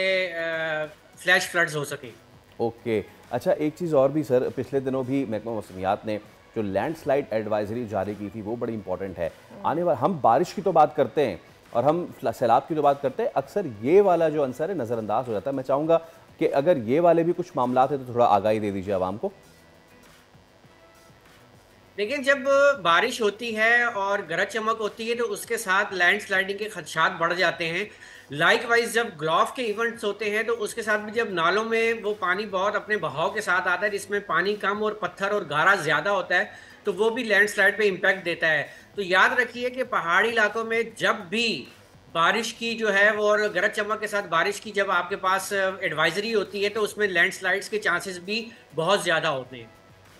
फ्लैश फ्लड्स हो सकें। ओके, अच्छा एक चीज़ और भी सर, पिछले दिनों भी महकमा मौसमियात ने जो लैंडस्लाइड एडवाइजरी जारी की थी वो बड़ी इंपॉर्टेंट है। आने वाले, हम बारिश की तो बात करते हैं और हम सैलाब की तो बात करते हैं, अक्सर ये वाला जो अंसर है नज़रअंदाज हो जाता है। मैं चाहूँगा कि अगर ये वाले भी कुछ मामला है तो थोड़ा आगाही दे दीजिए आवाम को। लेकिन जब बारिश होती है और गरज चमक होती है तो उसके साथ लैंडस्लाइडिंग के खदशात बढ़ जाते हैं। लाइकवाइज जब ग्लॉफ के इवेंट्स होते हैं तो उसके साथ भी जब नालों में वो पानी बहुत अपने बहाव के साथ आता है, जिसमें पानी कम और पत्थर और गारा ज़्यादा होता है, तो वो भी लैंडस्लाइड पे इम्पैक्ट देता है। तो याद रखिए कि पहाड़ी इलाकों में जब भी बारिश की जो है वो और गरज चमक के साथ बारिश की जब आपके पास एडवाइजरी होती है तो उसमें लैंडस्लाइड्स के चांसेस भी बहुत ज़्यादा होते हैं।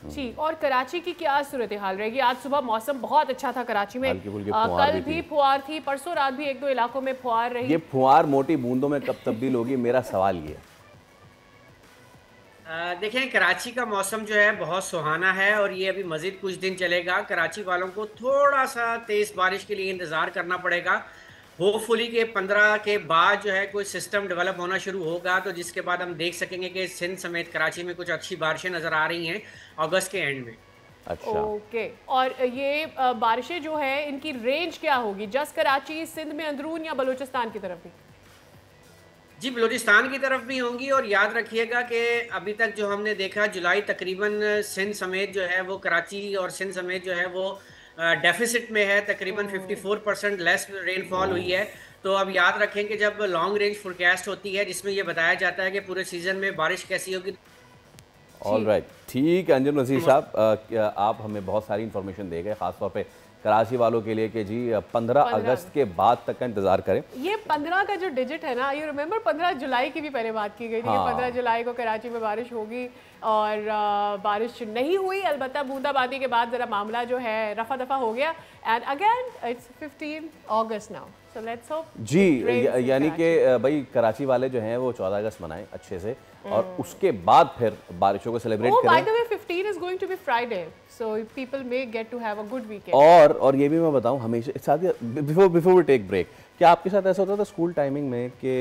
जी, और कराची की क्या सूरत हाल रहेगी? आज सुबह मौसम बहुत अच्छा था कराची में, कल भी फुहार थी, परसों रात भी 1-2 इलाकों में फुहार रही। ये फुहार मोटी बूंदों में कब तब्दील होगी, मेरा सवाल ये देखें, कराची का मौसम जो है बहुत सुहाना है और ये अभी मज़ीद कुछ दिन चलेगा। कराची वालों को थोड़ा सा तेज़ बारिश के लिए इंतज़ार करना पड़ेगा। होपफुली के 15 के बाद जो है कोई सिस्टम डेवलप होना शुरू होगा, तो जिसके बाद हम देख सकेंगे कि सिंध समेत कराची में कुछ अच्छी बारिशें नज़र आ रही हैं अगस्त के एंड में। अच्छा, ओके। और ये बारिशें जो है इनकी रेंज क्या होगी? जस्ट कराची, सिंध में अंदरून, या बलूचिस्तान की तरफ भी? जी, बलूचिस्तान की तरफ भी होंगी। और याद रखिएगा कि अभी तक जो हमने देखा, जुलाई तकरीबन सिंध समेत जो है वो कराची और सिंध समेत जो है वो डेफिसिट में है, तकरीबन 54% लेस रेनफॉल हुई है। तो अब याद रखें कि जब लॉन्ग रेंज फोरकास्ट होती है जिसमें ये बताया जाता है कि पूरे सीजन में बारिश कैसी होगी। ऑल राइट, ठीक है अंजुम नज़ीर साहब, आप हमें बहुत सारी इन्फॉर्मेशन दे गए, खासतौर पे कराची वालों के लिए कि जी 15 अगस्त के बाद तक का इंतजार करें। ये 15 का जो डिजिट है ना, यू रिमेंबर 15 जुलाई की भी पहले बात की गई थी। हाँ। 15 जुलाई को कराची में बारिश होगी और बारिश नहीं हुई। अलबत्ता बूंदाबांदी के बाद ज़रा मामला जो है रफा दफा हो गया, एंड अगेन इट्स 15 अगस्त नाउ, सो लेट्स होप जी। यानी कि भाई कराची वाले जो हैं वो 14 अगस्त मनाएं अच्छे से और उसके बाद फिर बारिशों को सेलिब्रेट करें। By the way 15 is going to be Friday, so people may get to have a good weekend. और ये भी मैं बताऊं, हमेशा साथ बिफोर वी टेक ब्रेक, क्या आपके साथ ऐसा होता था स्कूल टाइमिंग में कि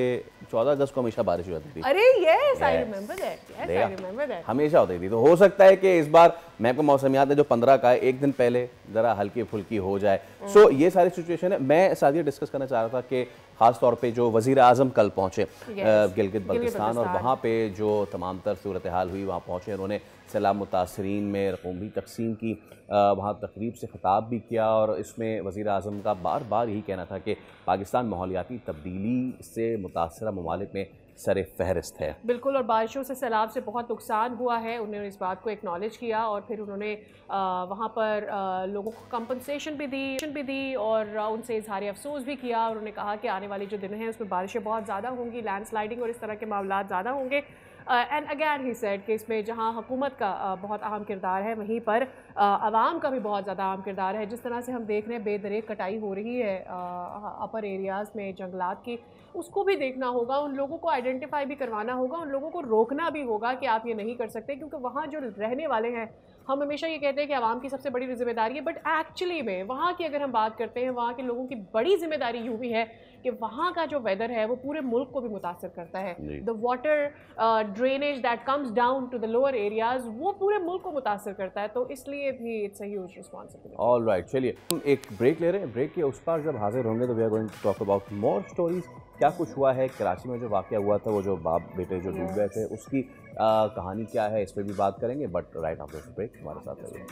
14 अगस्त को हमेशा बारिश हो जाती थी? अरे yes, I remember that, yes I remember that, हमेशा होती थी। तो हो सकता है कि इस बार महकमा मौसमियात ने जो 15 का है, एक दिन पहले जरा हल्की फुल्की हो जाए। सो ये सारी सिचुएशन है। मैं साथ ये डिस्कस करना चाह रहा था कि खास तौर पे जो वजीर आजम कल पहुंचे गिलगित बल्तिस्तान, और वहाँ पे जो तमाम तर सूरत हाल हुई, वहाँ पहुंचे, उन्होंने सैलाब मुतासरीन में रकूम भी तकसीम की, वहाँ तकरीब से खिताब भी किया, और इसमें वज़ीर आज़म का बार बार यही कहना था कि पाकिस्तान माहौलियाती तब्दीली से मुतासरा ममालिक में सर फहरिस्त है। बिल्कुल, और बारिशों से सैलाब से बहुत नुकसान हुआ है, उन्होंने इस बात को एक्नॉलेज किया और फिर उन्होंने वहाँ पर लोगों को कंपनसेशन भी दी और उनसे इजहार अफसोस भी किया। उन्होंने कहा कि आने वाले जो दिन हैं उसमें बारिशें बहुत ज़्यादा होंगी, लैंडस्लाइडिंग और इस तरह के मामला ज़्यादा होंगे। एंड अगैन ही सेड कि इसमें जहाँ हुकूमत का बहुत अहम किरदार है, वहीं पर आवाम का भी बहुत ज़्यादा अहम किरदार है। जिस तरह से हम देख रहे हैं बेदरेक कटाई हो रही है अपर एरियाज़ में जंगलात की, उसको भी देखना होगा, उन लोगों को आइडेंटिफाई भी करवाना होगा, उन लोगों को रोकना भी होगा कि आप ये नहीं कर सकते, क्योंकि वहाँ जो रहने वाले हैं हम हमेशा ये कहते हैं कि आवाम की सबसे बड़ी जिम्मेदारी है, बट एक्चुअली में वहाँ की अगर हम बात करते हैं, वहाँ के लोगों की बड़ी जिम्मेदारी यूँ भी है कि वहाँ का जो वेदर है वो पूरे मुल्क को भी मुतासर करता है। The water drainage that comes down to the lower areas वो पूरे मुल्क को मुतासर करता है, तो इसलिए भी it's a huge responsibility. All right, चलिए हम एक ब्रेक ले रहे हैं। ब्रेक के उस पार जब हाजिर होंगे तो we are going to talk about more stories. क्या कुछ हुआ है कराची में, जो वाक़या हुआ था, वो जो बाप बेटे जो डूब गए थे, उसकी कहानी क्या है, इस पर भी बात करेंगे। बट राइट आफ्टर ब्रेक हमारे साथ रहिए।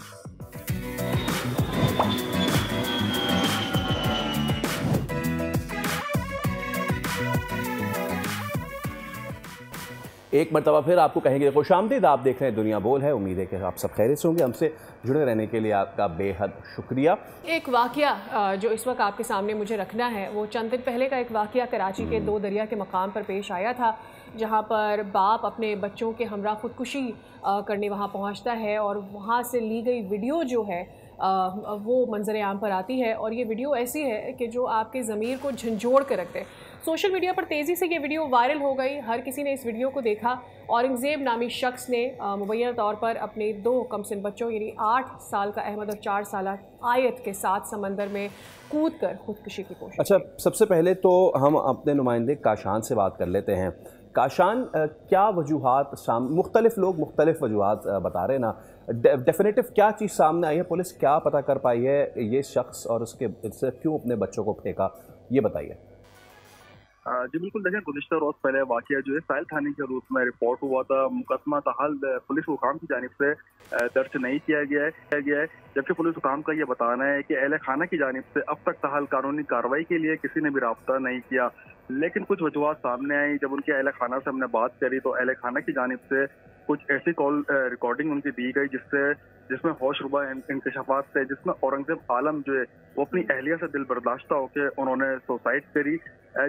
एक मरतबा फिर आपको कहेंगे खुशामदीद, आप देख रहे हैं दुनिया बोल है। उम्मीद है कि आप सब खैरियत से होंगे। हमसे जुड़े रहने के लिए आपका बेहद शुक्रिया। एक वाक़या जो इस वक्त आपके सामने मुझे रखना है, वो चंद दिन पहले का एक वाक़या कराची के दो दरिया के मकाम पर पेश आया था, जहाँ पर बाप अपने बच्चों के हमरा खुदकुशी करने वहाँ पहुँचता है और वहाँ से ली गई वीडियो जो है वो मंजर आम पर आती है। और ये वीडियो ऐसी है कि जो आपके ज़मीर को झंझोड़ कर रख दे। सोशल मीडिया पर तेज़ी से ये वीडियो वायरल हो गई, हर किसी ने इस वीडियो को देखा। औरंगज़ेब नामी शख्स ने मुबैना तौर पर अपने 2 कमसिन बच्चों यानी 8 साल का अहमद और 4 साल आयत के साथ समंदर में कूद कर खुदकुशी की कोशिश। अच्छा, सबसे पहले तो हम अपने नुमाइंदे काशान से बात कर लेते हैं। काशान, क्या वजूहात मुख्तलिफ लोग मुख्तलिफ वजूहात बता रहे हैं ना, डेफिनेटिव क्या चीज़ सामने आई है, पुलिस क्या पता कर पाई है ये शख्स और इससे क्यों अपने बच्चों को फेंका, ये बताइए। जी बिल्कुल, देखें गुज़िश्ता रोज़ पहले वाक़या जो है साहिल थाने के रूप में रिपोर्ट हुआ था। मुकदमा ताहाल पुलिस हुकाम की जानिब से दर्ज नहीं किया गया है, जबकि पुलिस हुकाम का ये बताना है कि अहले खाना की जानिब से अब तक ताहाल कानूनी कार्रवाई के लिए किसी ने भी राब्ता नहीं किया। लेकिन कुछ वजूहात सामने आई। जब उनके अहले खाना से हमने बात करी तो अहले खाना की जानिब से कुछ ऐसी कॉल रिकॉर्डिंग उनकी दी गई जिसमें होशरुबा इंकशाफात थे, जिसमें औरंगजेब आलम जो है वो अपनी अहलिया से दिल बर्दाश्ता होकर उन्होंने सुसाइड करी।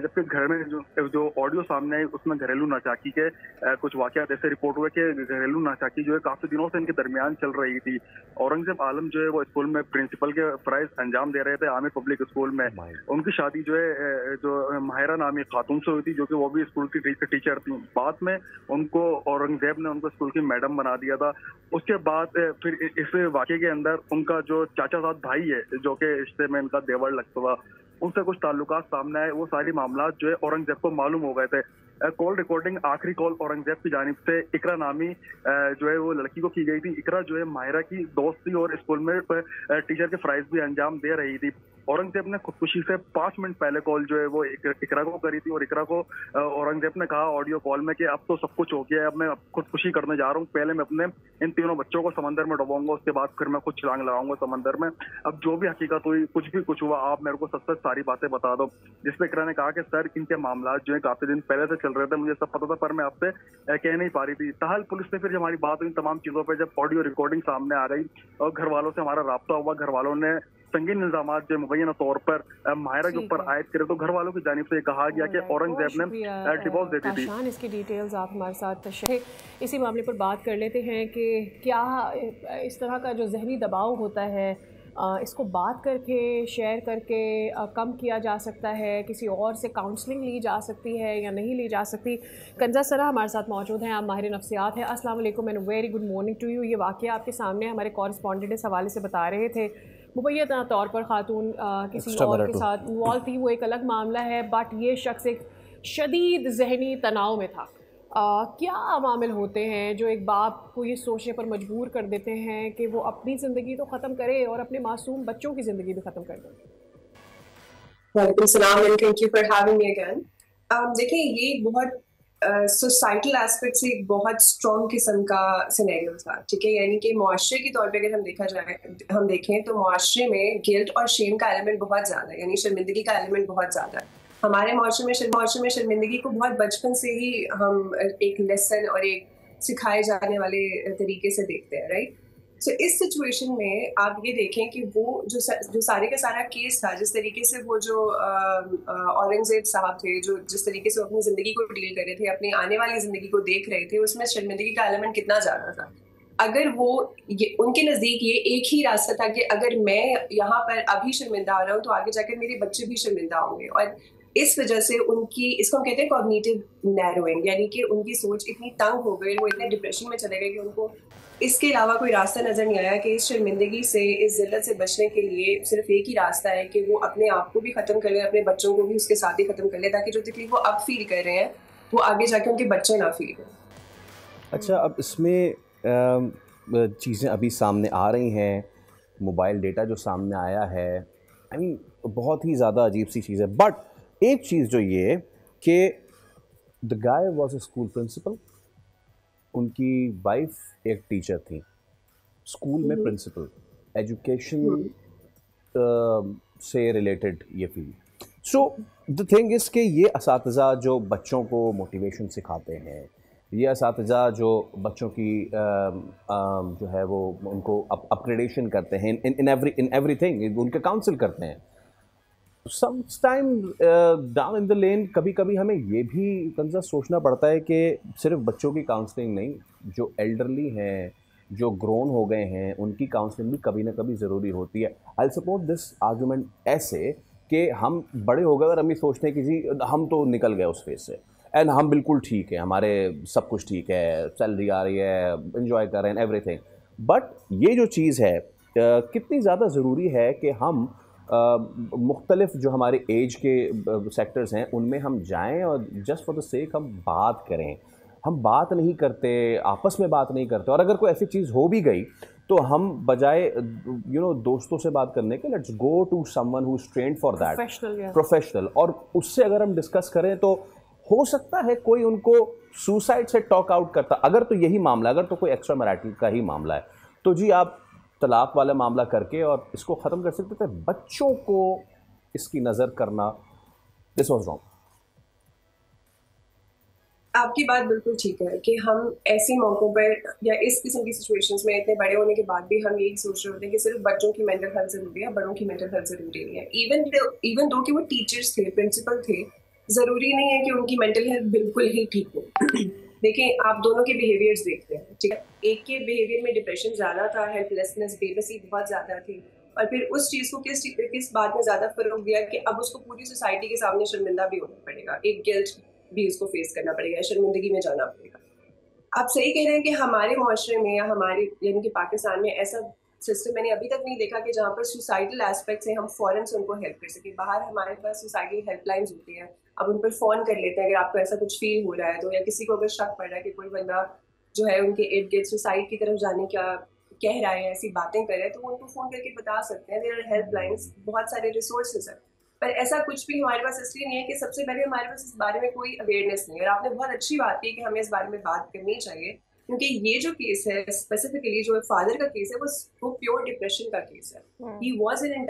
जबकि घर में जो ऑडियो सामने आई उसमें घरेलू नाचाकी के कुछ वाक़यात ऐसे रिपोर्ट हुए कि घरेलू नाचाकी जो है काफ़ी दिनों से इनके दरमियान चल रही थी। औरंगजेब आलम जो है वो स्कूल में प्रिंसिपल के फ़राइज़ अंजाम दे रहे थे आमिर पब्लिक स्कूल में। उनकी शादी जो है जो माहिरा नामी खातून से हुई थी, जो कि वो भी स्कूल की टीचर थी। बाद में उनको औरंगजेब ने उनको स्कूल की मैडम बना दिया था। उसके बाद फिर इस वाक़े के अंदर उनका जो चाचा साथ भाई है, जो कि रिश्ते में इनका देवर लगता था, उनसे कुछ ताल्लुकात सामने आए। वो सारी मामलात जो है औरंगजेब को मालूम हो गए थे। कॉल रिकॉर्डिंग, आखिरी कॉल औरंगजेब की जानिब से इकरा नामी जो है वो लड़की को की गई थी। इकरा जो है माहिरा की दोस्त थी और स्कूल में टीचर के फ़राइज़ भी अंजाम दे रही थी। औरंगजेब ने खुदकुशी से 5 मिनट पहले कॉल जो है वो इकरा को करी थी और इकरा को औरंगजेब ने कहा ऑडियो कॉल में कि अब तो सब कुछ हो गया है, अब मैं खुदकुशी करने जा रहा हूँ। पहले मैं अपने इन तीनों बच्चों को समंदर में डुबाऊंगा, उसके बाद फिर मैं खुद छलांग लगाऊंगा समंदर में। अब जो भी हकीकत हुई, कुछ हुआ, आप मेरे को सच सारी बातें बता दो। जिसपे इकरा ने कहा कि सर इनके मामला जो है काफी दिन पहले से चल रहे थे, मुझे सब पता था, पर मैं आपसे कह नहीं पा रही थी। ताहल पुलिस ने फिर जब हमारी बात हुई तमाम चीजों पर, जब ऑडियो रिकॉर्डिंग सामने आ गई और घर वालों से हमारा राब्ता हुआ, घर वालों ने संगीन इल्जाम जो मुबैना तौर पर माहिरा के ऊपर आयद करे, तो घर वालों की जानिब से कहा गया कि औरंगजेब ने डिवोर्स दे दी थी। इसकी डिटेल्स आप हमारे साथ इसी मामले पर बात कर लेते हैं कि क्या इस तरह का जो जहनी दबाव होता है इसको बात करके, शेयर करके कम किया जा सकता है, किसी और से काउंसलिंग ली जा सकती है या नहीं ली जा सकती। कंजा सरा हमारे साथ मौजूद हैं, आप माहिर नफ्सियात हैं। अस्सलाम वालेकुम and very good morning to you. ये वाक़या आपके सामने हमारे कॉरेस्पॉन्डेंट इस हवाले से बता रहे थे। मुबैना तौर पर खातून किसी और के साथ इन्वॉल्व थी, वो एक अलग मामला है, बट ये शख्स एक शदीद जहनी तनाव में था। क्या अवामिल होते हैं जो एक बाप को ये सोचने पर मजबूर कर देते हैं कि वो अपनी ज़िंदगी तो ख़त्म करे और अपने मासूम बच्चों की ज़िंदगी भी ख़त्म कर दे? वालेकुम सलाम and thank you for having me again. देखिए, ये बहुत सोसाइटल एस्पेक्ट से एक बहुत स्ट्रॉन्ग किस्म का सिनेरियो था, ठीक है। यानी कि मुआशरे के तौर पे अगर हम देखें तो मुआशरे में गिल्ट और शेम का एलिमेंट बहुत ज़्यादा है, यानी शर्मिंदगी का एलिमेंट बहुत ज़्यादा है। हमारे मुआशरे में शर्मिंदगी को बहुत बचपन से ही हम एक लेसन और एक सिखाए जाने वाले तरीके से देखते हैं, राइट। सो इस सिचुएशन में आप ये देखें कि वो जो सारे का सारा केस था, जिस तरीके से वो जो औरंगजेब साहब थे, जो जिस तरीके से वो अपनी ज़िंदगी को डील कर रहे थे, अपनी आने वाली ज़िंदगी को देख रहे थे, उसमें शर्मिंदगी का एलिमेंट कितना ज़्यादा था। अगर वो उनके नज़दीक ये एक ही रास्ता था कि अगर मैं यहाँ पर अभी शर्मिंदा हो रहा हूँ तो आगे जाकर मेरे बच्चे भी शर्मिंदा होंगे। और इस वजह से उनकी, इसको हम कहते हैं कॉग्निटिव नैरोइंग, यानी कि उनकी सोच इतनी तंग हो गई, वो इतने डिप्रेशन में चले गए कि उनको इसके अलावा कोई रास्ता नजर नहीं आया कि इस शर्मिंदगी से, इस जिल्लत से बचने के लिए सिर्फ एक ही रास्ता है कि वो अपने आप को भी ख़त्म कर ले, अपने बच्चों को भी उसके साथ ही ख़त्म कर ले, ताकि जो तकलीफ वो अब फील कर रहे हैं वो आगे जाके उनके बच्चे ना फील करें। अच्छा, अब इसमें चीज़ें अभी सामने आ रही हैं, मोबाइल डेटा जो सामने आया है, आई मीन बहुत ही ज़्यादा अजीब सी चीज़ है। बट एक चीज़ जो ये कि the guy was a school principal, उनकी वाइफ एक टीचर थी, स्कूल में प्रिंसिपल, एजुकेशन से रिलेटेड ये field. So the thing is कि ये असातिज़ा जो बच्चों को मोटिवेशन सिखाते हैं, ये असातिज़ा जो बच्चों की जो है वो उनको अपग्रेडेशन करते हैं इन एवरीथिंग, उनके काउंसिल करते हैं, some time down in the lane कभी कभी हमें ये भी कंजा सोचना पड़ता है कि सिर्फ बच्चों की काउंसलिंग नहीं, जो एल्डरली हैं, जो ग्रोन हो गए हैं, उनकी काउंसलिंग भी कभी ना कभी ज़रूरी होती है। आई सपोर्ट दिस आर्गूमेंट ऐसे कि हम बड़े हो गए और हम ये सोचते हैं कि जी हम तो निकल गए उस फेज से एंड हम बिल्कुल ठीक है, हमारे सब कुछ ठीक है, सैलरी आ रही है, एंजॉय कर रहे हैं एवरीथिंग। बट ये जो चीज़ है कितनी ज़्यादा ज़रूरी है कि हम मुख्तलिफ जो हमारे एज के सेक्टर्स हैं उनमें हम जाएं और जस्ट फॉर द सेक हम बात करें। हम बात नहीं करते, आपस में बात नहीं करते, और अगर कोई ऐसी चीज़ हो भी गई तो हम बजाय दोस्तों से बात करने के, let's go to someone who is trained for that, professional, और उससे अगर हम डिस्कस करें तो हो सकता है कोई उनको सुसाइड से टॉक आउट करता। अगर तो यही मामला, अगर तो कोई एक्स्ट्रा मैरिटल का ही मामला है तो जी आप तलाक वाला मामला करके और इसको ख़त्म कर सकते थे। बच्चों को इसकी नज़र करना, दिस वाज रॉन्ग। आपकी बात बिल्कुल ठीक है कि हम ऐसे मौक़ों पर या इस किस्म की सिचुएशंस में इतने बड़े होने के बाद भी हम यही सोच रहे होते हैं कि सिर्फ बच्चों की मेंटल हेल्थ ज़रूरी है, बड़ों की मेंटल हेल्थ ज़रूरी नहीं है। इवन दो कि वो टीचर्स थे, प्रिंसिपल थे, ज़रूरी नहीं है कि उनकी मेंटल हेल्थ बिल्कुल ही ठीक हो। देखें, आप दोनों के बिहेवियर्स देखते हैं, ठीक है, एक के बिहेवियर में डिप्रेशन ज़्यादा था, हेल्पलेसनेस, बेबसी बहुत ज़्यादा थी, और फिर उस चीज़ को किस बात में ज़्यादा फ़र्क दिया कि अब उसको पूरी सोसाइटी के सामने शर्मिंदा भी होना पड़ेगा, एक गिल्ट भी उसको फेस करना पड़ेगा, शर्मिंदगी में जाना पड़ेगा। आप सही कह रहे हैं कि हमारे मुआशरे में या हमारे यानी कि पाकिस्तान में ऐसा सिस्टम मैंने अभी तक नहीं देखा कि जहाँ पर सुसाइडल एस्पेक्ट से हम फ़ौरन से उनको हेल्प कर सकें। बाहर हमारे पास सुसाइडल हेल्पलाइंस होती हैं, अब उन पर फ़ोन कर लेते हैं अगर आपको ऐसा कुछ फील हो रहा है तो, या किसी को अगर शक पड़ रहा है कि कोई बंदा जो है उनके इर्द गिर्द सुसाइड की तरफ जाने का कह रहा है, ऐसी बातें कर रहा है, तो वो उनको फ़ोन करके बता सकते हैं। देयर आर हेल्पलाइंस, बहुत सारे रिसोर्सेज हैं, पर ऐसा कुछ भी हमारे पास इसलिए नहीं है कि सबसे पहले हमारे पास इस बारे में कोई अवेयरनेस नहीं है। और आपने बहुत अच्छी बात की कि हमें इस बारे में बात करनी चाहिए, क्योंकि ये जो केस है स्पेसिफिकली जो फादर का केस है वो प्योर डिप्रेशन का केस है। ही वाज इन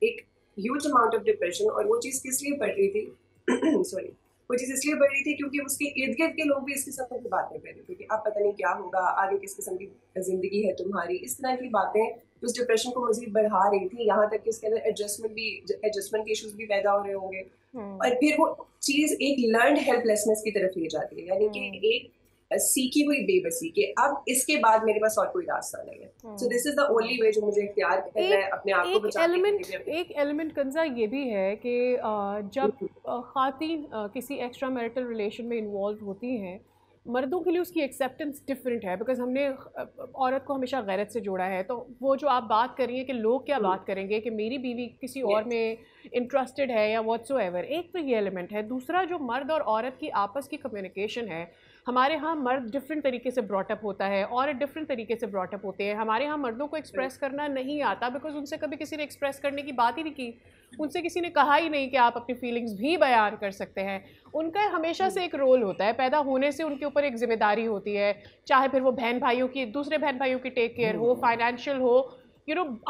एक ह्यूज अमाउंट ऑफ डिप्रेशन, और वो चीज़ किस लिए बढ़ रही थी सॉरी, वो चीज़ इसलिए बढ़ रही थी क्योंकि उसके इर्द गिर्द के लोग भी इस किस्म की बातें कर रहे थे कि अब पता नहीं क्या होगा आगे, किस किस्म की ज़िंदगी है तुम्हारी, इस तरह की बातें उस डिप्रेशन को मजीद बढ़ा रही थी। यहाँ तक कि इसके अंदर एडजस्टमेंट के इश्यूज भी पैदा हो रहे होंगे, और फिर वो चीज़ एक लर्नड हेल्पलेसनेस की तरफ ले जाती है, यानी कि एक सीखी हुई बेबसी के अब इसके बाद मेरे पास और कोई रास्ता नहीं है। So this is the only way जो मुझे इख्तियार करना है अपने आप को बचाने के लिए। एक एलिमेंट कंजा ये भी है कि जब खातीन किसी एक्स्ट्रा मैरिटल रिलेशन में इन्वॉल्व होती हैं, मर्दों के लिए उसकी एक्सेप्टेंस डिफरेंट है, बिकॉज हमने औरत को हमेशा गैरत से जोड़ा है। तो वो जो आप बात कर रही हैं कि लोग क्या बात करेंगे कि मेरी बीवी किसी और में इंटरेस्टेड है या व्हाट्सोएवर, एक तो ये एलिमेंट है। दूसरा जो मर्द और औरत की आपस की कम्युनिकेशन है, हमारे यहाँ मर्द डिफरेंट तरीके से ब्रॉटअप होता है, औरत डिफरेंट तरीके से ब्रॉटअप होते हैं। हमारे यहाँ मर्दों को एक्सप्रेस करना नहीं आता बिकॉज उनसे कभी किसी ने एक्सप्रेस करने की बात ही नहीं की, उनसे किसी ने कहा ही नहीं कि आप अपनी फीलिंग्स भी बयान कर सकते हैं। उनका हमेशा से एक रोल होता है, पैदा होने से उनके ऊपर एक जिम्मेदारी होती है, चाहे फिर वो बहन भाइयों की, दूसरे बहन भाइयों की टेक केयर हो, फाइनेंशियल हो,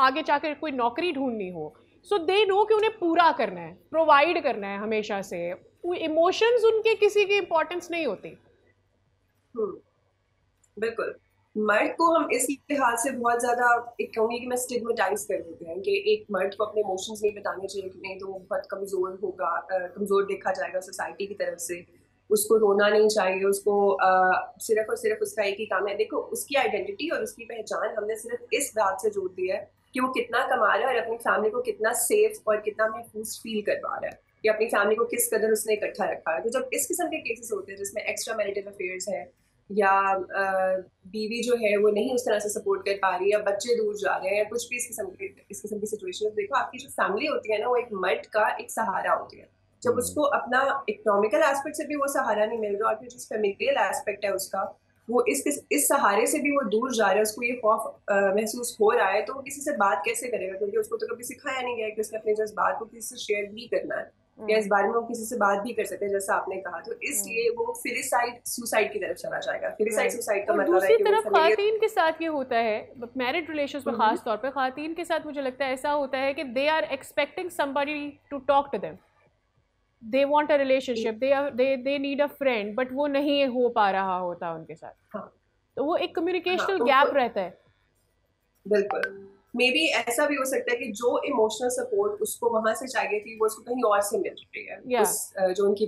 आगे जाकर कोई नौकरी ढूंढनी हो। सो दे नो कि उन्हें पूरा करना है, प्रोवाइड करना है हमेशा से। इमोशंस उनके किसी की इंपॉर्टेंस नहीं होती। बिल्कुल, मर्द को हम इस लिहाज से बहुत ज़्यादा एक कहूँगी कि मैं स्टिग्मेटाइज कर देते हैं कि एक मर्द को अपने इमोशंस नहीं बताने चाहिए, कि नहीं तो वो बहुत कमज़ोर होगा, कमज़ोर देखा जाएगा सोसाइटी की तरफ से, उसको रोना नहीं चाहिए, उसको सिर्फ और सिर्फ उसका एक ही काम है। देखो, उसकी आइडेंटिटी और उसकी पहचान हमने सिर्फ इस बात से जोड़ दी है कि वो कितना कमा रहा है और अपनी फैमिली को कितना सेफ और कितना महफूज फील करवा रहा है। या अपनी फैमिली को किस कदर उसने इकट्ठा रखा है। तो जब इस किस्म के केसेस होते हैं जिसमें एक्स्ट्रा मैरिटल अफेयर्स हैं या बीवी जो है वो नहीं उस तरह से सपोर्ट कर पा रही या बच्चे दूर जा रहे हैं या कुछ भी इस किस्म की सिचुएशन, देखो आपकी जो फैमिली होती है ना वो एक मर्द का एक सहारा होती है। जब उसको अपना इकोनॉमिकल एस्पेक्ट से भी वो सहारा नहीं मिल रहा और फिर जो फेमिलियल एस्पेक्ट है उसका वो इस सहारे से भी वो दूर जा रहा है, उसको ये खौफ महसूस हो रहा है, तो वो किसी से बात कैसे करेगा? क्योंकि उसको तो कभी सिखाया नहीं गया कि उसने अपने जज्बात को किसी से शेयर भी करना है या इस बारे में वो किसी से बात भी कर सकते हैं जैसा आपने कहा। तो इसलिए वो फिलिसाइड सुसाइड की तरफ चला जाएगा। फिलिसाइड सुसाइड का मतलब है कि दूसरी तरफ खातन के साथ ये होता है, मैरिड रिलेशंस में खास तौर पे खातन के साथ मुझे लगता है ऐसा होता है कि they are expecting somebody to talk to them, they want a relationship, they need a friend, but वो नहीं हो पा रहा होता उनके साथ। हाँ, तो वो एक कम्युनिकेशनल तो गैप रहता है। बिल्कुल, मे बी ऐसा भी हो सकता है कि जो इमोशनल सपोर्ट उसको वहां से चाहिए थी वो उसको कहीं और से मिल रही है, जो उनकी,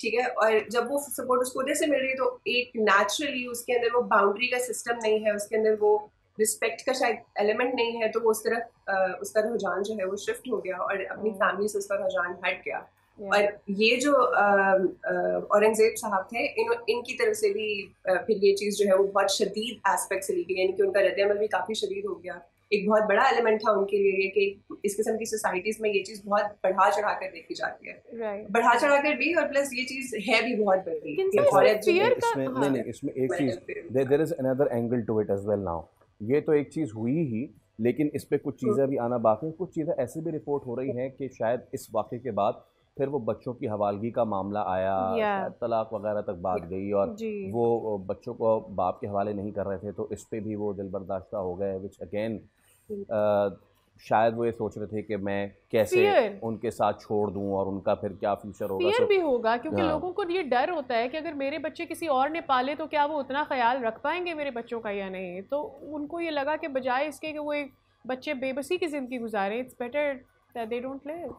ठीक है। और जब वो सपोर्ट उसको उधर से मिल रही है तो एक नेचुरली उसके अंदर वो बाउंड्री का सिस्टम नहीं है, उसके अंदर वो रिस्पेक्ट का शायद एलिमेंट नहीं है, तो वो उस तरफ उसका रुझान जो है वो शिफ्ट हो गया और अपनी फैमिली से उसका रुझान हट गया। और ये जो औरंगजेब साहब थे इनकी तरफ से भी फिर ये चीज़ जो है वो बहुत शदीद एस्पेक्ट से ली गई, यानी कि उनका रद्द-ए-अमल भी काफ़ी शदीद हो गया। एक बहुत बड़ा एलिमेंट था उनके लिए कि इस किस्म की सोसाइटीज में ये चीज़ बहुत बढ़ा चढ़ा कर देखी जाती है, बढ़ा चढ़ा कर भी, और प्लस ये चीज़ है भी बहुत बड़ी। इसमें एक चीज़, there is another angle to it as well now. ये तो एक चीज़ हुई ही, लेकिन इस पे कुछ चीज़ें भी आना बाकी हैं। कुछ चीज़ें ऐसे भी रिपोर्ट हो रही हैं कि शायद इस वाक़े के बाद फिर वो बच्चों की हवालगी का मामला आया, शायद तलाक वगैरह तक बात गई और वो बच्चों को बाप के हवाले नहीं कर रहे थे, तो इस पे भी वो दिल बर्दाश्ता हो गए, विच अगेन शायद वो ये सोच रहे थे कि मैं कैसे उनके साथ छोड़ दूं और उनका फिर क्या फ्यूचर होगा। फियर भी होगा क्योंकि लोगों को ये डर होता है कि अगर मेरे बच्चे किसी और ने पाले तो क्या वो उतना ख्याल रख पाएंगे मेरे बच्चों का या नहीं। तो उनको ये लगा कि बजाय इसके कि वो एक बच्चे बेबसी की ज़िंदगी गुजारे, it's better that they don't live.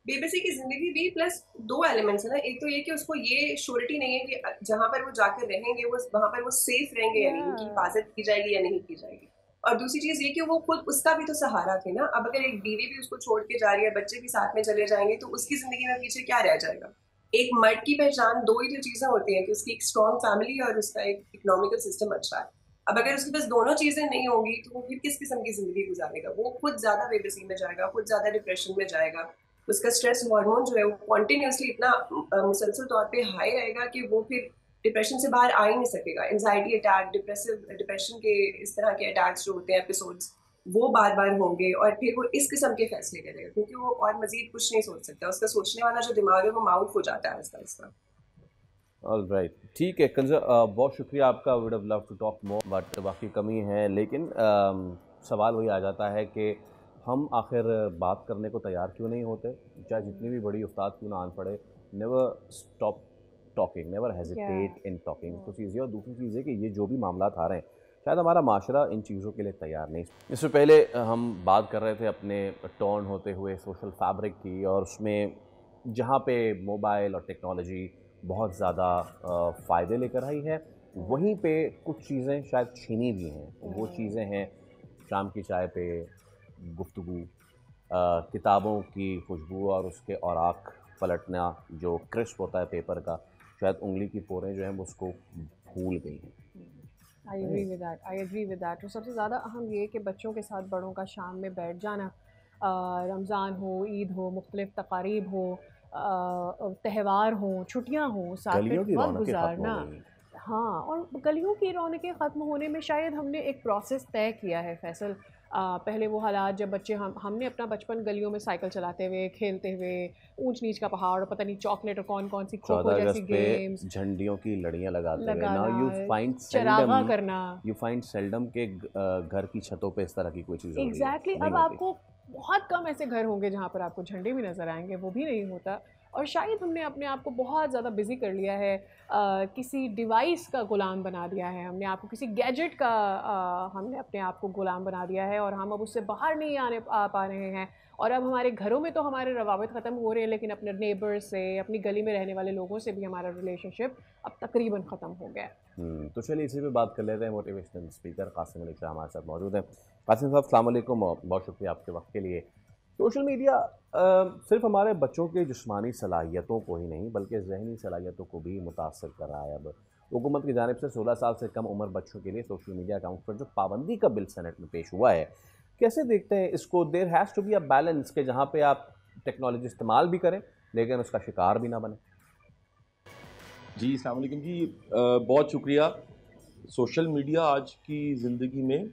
बेबसी की जिंदगी भी प्लस दो एलिमेंट्स है ना, एक तो ये कि उसको ये श्योरिटी नहीं है कि जहाँ पर वो जाकर रहेंगे वो वहाँ पर वो सेफ रहेंगे या नहीं, उनकी हिफाजत की जाएगी या नहीं की जाएगी। और दूसरी चीज ये कि वो खुद उसका भी तो सहारा थे ना। अब अगर एक बीवी भी उसको छोड़ के जा रही है, बच्चे भी साथ में चले जाएंगे, तो उसकी जिंदगी में पीछे क्या रह जाएगा? एक मर्द की पहचान दो ही जो चीजें होती हैं कि उसकी एक स्ट्रॉन्ग फैमिली और उसका एक इकोनॉमिकल सिस्टम अच्छा है। अब अगर उसके पास दोनों चीजें नहीं होंगी तो वो फिर किस किस्म की जिंदगी गुजारेगा? वो खुद ज्यादा बेबसी में जाएगा, खुद ज्यादा डिप्रेशन में जाएगा, उसका स्ट्रेस हार्मोन जो है वो कॉन्टिन्यूसली इतना मुसलसल तौर पे हाई रहेगा कि वो फिर डिप्रेशन से बाहर आ ही नहीं सकेगा। एंजाइटी अटैक, डिप्रेशन के इस तरह के अटैक्स जो होते हैं एपिसोड्स, वो बार बार होंगे और फिर वो इस किस्म के फैसले करेगा क्योंकि वो और मजीद कुछ नहीं सोच सकता। उसका सोचने वाला जो दिमाग है वो माउट हो जाता है आहिस्ता। ऑलराइट, ठीक है कंजर, बहुत शुक्रिया आपका। Would have love to talk more but बाकी कमी है, लेकिन सवाल वही आ जाता है कि हम आखिर बात करने को तैयार क्यों नहीं होते? चाहे जितनी भी बड़ी उस्ताद क्यों ना आन पड़े, never stop talking, never hesitate in talking. तो चीज़ है। और दूसरी चीज़ है कि ये जो भी मामला आ रहे हैं, शायद हमारा माशरा इन चीज़ों के लिए तैयार नहीं। इससे पहले हम बात कर रहे थे अपने टर्न होते हुए सोशल फैब्रिक की, और उसमें जहाँ पे मोबाइल और टेक्नोलॉजी बहुत ज़्यादा फ़ायदे लेकर आई है, वहीं पे कुछ चीज़ें शायद छीनी भी हैं। वो चीज़ें हैं शाम की चाय पे गुफ्तगू, किताबों की खुशबू और उसके औराक पलटना, जो क्रिस्प होता है पेपर का, शायद उंगली की पोरें जो हैं वो उसको भूल गई हैं। I agree with that. और सबसे ज़्यादा अहम ये कि बच्चों के साथ बड़ों का शाम में बैठ जाना, रमज़ान हो, ईद हो, मुख्तलिफ तकारीब हो, त्यौहार हो, छुट्टियाँ हो, साथ में वक्त गुजारना। हाँ, और गलियों की रौनकें ख़त्म होने में शायद हमने एक प्रोसेस तय किया है फैसल। पहले वो हालात जब बच्चे हमने अपना बचपन गलियों में साइकिल चलाते हुए, खेलते हुए, ऊंच नीच का पहाड़ और पता नहीं चॉकलेट और कौन कौन सी खो-खो जैसी गेम्स, झंडियों की लड़ियां लगाते हुए, नाउ यू फाइंड सेल्डम के घर की छतों पे इस तरह की कोई चीज़। एग्जैक्टली। अब आपको बहुत कम ऐसे घर होंगे जहाँ पर आपको झंडे भी नज़र आएंगे, वो भी नहीं होता। और शायद हमने अपने आप को बहुत ज़्यादा बिजी कर लिया है, किसी डिवाइस का गुलाम बना दिया है, हमने आपको किसी गैजेट का हमने अपने आप को गुलाम बना दिया है, और हम अब उससे बाहर नहीं आ पा रहे हैं। और अब हमारे घरों में तो हमारे रवाबित ख़त्म हो रहे हैं, लेकिन अपने नेबर से, अपनी गली में रहने वाले लोगों से भी हमारा रिलेशनशिप अब तकरीबन ख़त्म हो गया। तो चलिए इसी पे बात कर लेते हैं। मोटिवेशनल स्पीकर कासिम अली शाह हमारे साथ मौजूद हैं। कासिम साहब, अस्सलाम वालेकुम, बहुत शुक्रिया आपके वक्त के लिए। सोशल मीडिया सिर्फ हमारे बच्चों के जिस्मानी सलाहियतों को ही नहीं बल्कि जहनी सलाहियतों को भी मुतासर कर रहा है। अब हुकूमत की जानिब से 16 साल से कम उम्र बच्चों के लिए सोशल मीडिया अकाउंट पर जो पाबंदी का बिल सेनेट में पेश हुआ है, कैसे देखते हैं इसको? There has to be a balance के जहाँ पे आप टेक्नोलॉजी इस्तेमाल भी करें लेकिन उसका शिकार भी ना बने। जी अस्सलाम वालेकुम जी, बहुत शुक्रिया। सोशल मीडिया आज की ज़िंदगी में,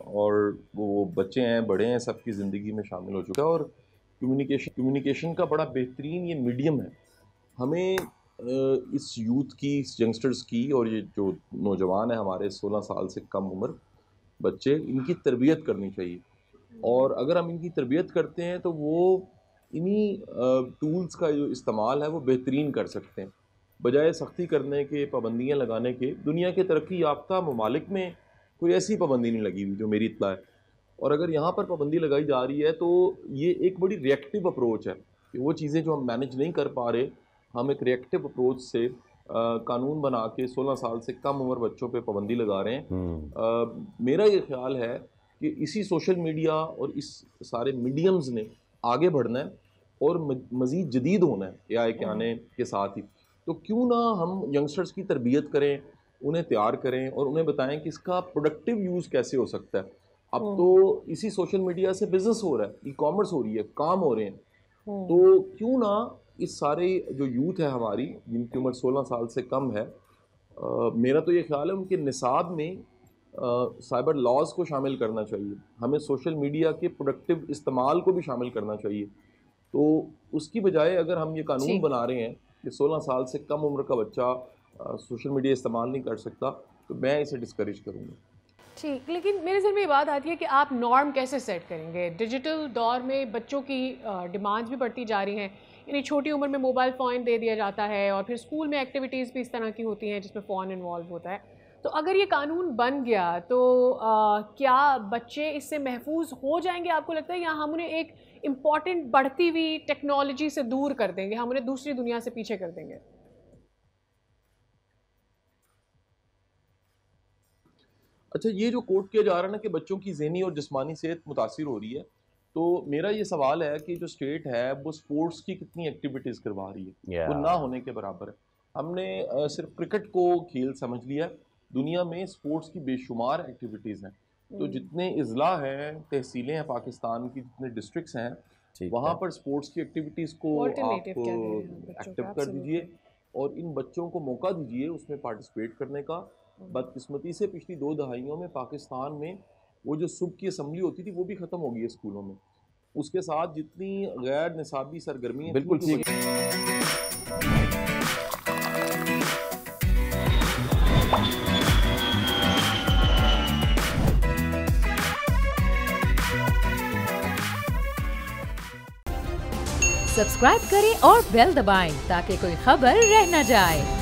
और वो बच्चे हैं बड़े हैं, सबकी ज़िंदगी में शामिल हो चुका है और कम्युनिकेशन का बड़ा बेहतरीन ये मीडियम है। हमें इस यूथ की, इस यंगस्टर्स की, और ये जो नौजवान है हमारे 16 साल से कम उम्र बच्चे, इनकी तरबियत करनी चाहिए। और अगर हम इनकी तरबियत करते हैं तो वो इन्हीं टूल्स का जो इस्तेमाल है वो बेहतरीन कर सकते हैं, बजाय सख्ती करने के, पाबंदियाँ लगाने के। दुनिया के तरक्की याफ्ता ममालिक में कोई ऐसी पाबंदी नहीं लगी हुई जो मेरी इत्तला है, और अगर यहाँ पर पाबंदी लगाई जा रही है तो ये एक बड़ी रिएक्टिव अप्रोच है कि वो चीज़ें जो हम मैनेज नहीं कर पा रहे, हम एक रिएक्टिव अप्रोच से कानून बना के 16 साल से कम उम्र बच्चों पे पाबंदी लगा रहे हैं। मेरा ये ख्याल है कि इसी सोशल मीडिया और इस सारे मीडियम्स ने आगे बढ़ना है और मज़ीद जदीद होना है एआई के आने के साथ ही। तो क्यों ना हम यंगस्टर्स की तरबियत करें, उन्हें तैयार करें और उन्हें बताएं कि इसका प्रोडक्टिव यूज़ कैसे हो सकता है। अब तो इसी सोशल मीडिया से बिज़नेस हो रहा है, ई कॉमर्स हो रही है, काम हो रहे हैं। तो क्यों ना इस सारे जो यूथ है हमारी, जिनकी उम्र 16 साल से कम है, मेरा तो ये ख्याल है उनके निसाब में साइबर लॉज को शामिल करना चाहिए। हमें सोशल मीडिया के प्रोडक्टिव इस्तेमाल को भी शामिल करना चाहिए। तो उसकी बजाय अगर हम ये कानून बना रहे हैं कि 16 साल से कम उम्र का बच्चा सोशल मीडिया इस्तेमाल नहीं कर सकता, तो मैं इसे डिस्करेज करूँगा। ठीक, लेकिन मेरे ज़हन में ये बात आती है कि आप नॉर्म कैसे सेट करेंगे? डिजिटल दौर में बच्चों की डिमांड्स भी बढ़ती जा रही हैं, यानी छोटी उम्र में मोबाइल फ़ोन दे दिया जाता है और फिर स्कूल में एक्टिविटीज़ भी इस तरह की होती हैं जिसमें फ़ोन इन्वॉल्व होता है। तो अगर ये कानून बन गया तो क्या बच्चे इससे महफूज हो जाएंगे आपको लगता है, या हम उन्हें एक इम्पॉर्टेंट बढ़ती हुई टेक्नोलॉजी से दूर कर देंगे, हम उन्हें दूसरी दुनिया से पीछे कर देंगे? अच्छा, ये जो कोट किया जा रहा है ना कि बच्चों की ज़हनी और जिस्मानी सेहत मुतासिर हो रही है, तो मेरा ये सवाल है कि जो स्टेट है वो स्पोर्ट्स की कितनी एक्टिविटीज़ करवा रही है? वो ना होने के बराबर है। हमने सिर्फ क्रिकेट को खेल समझ लिया। दुनिया में स्पोर्ट्स की बेशुमार एक्टिविटीज़ हैं। तो जितने इज़ला हैं, तहसीलें हैं पाकिस्तान की, जितने डिस्ट्रिक्ट्स हैं, वहाँ पर स्पोर्ट्स की एक्टिविटीज़ को आप एक्टिव कर दीजिए और इन बच्चों को मौका दीजिए उसमें पार्टिसिपेट करने का। बदकिस्मती से पिछली 2 दहाइयों में पाकिस्तान में वो जो सुबह की असम्बली होती थी वो भी ख़त्म हो गई है स्कूलों में। उसके साथ जितनी गैर निसाबी सरगर्मी, बिल्कुल ठीक। सब्सक्राइब करें और बेल दबाएं ताकि कोई खबर रह न जाए।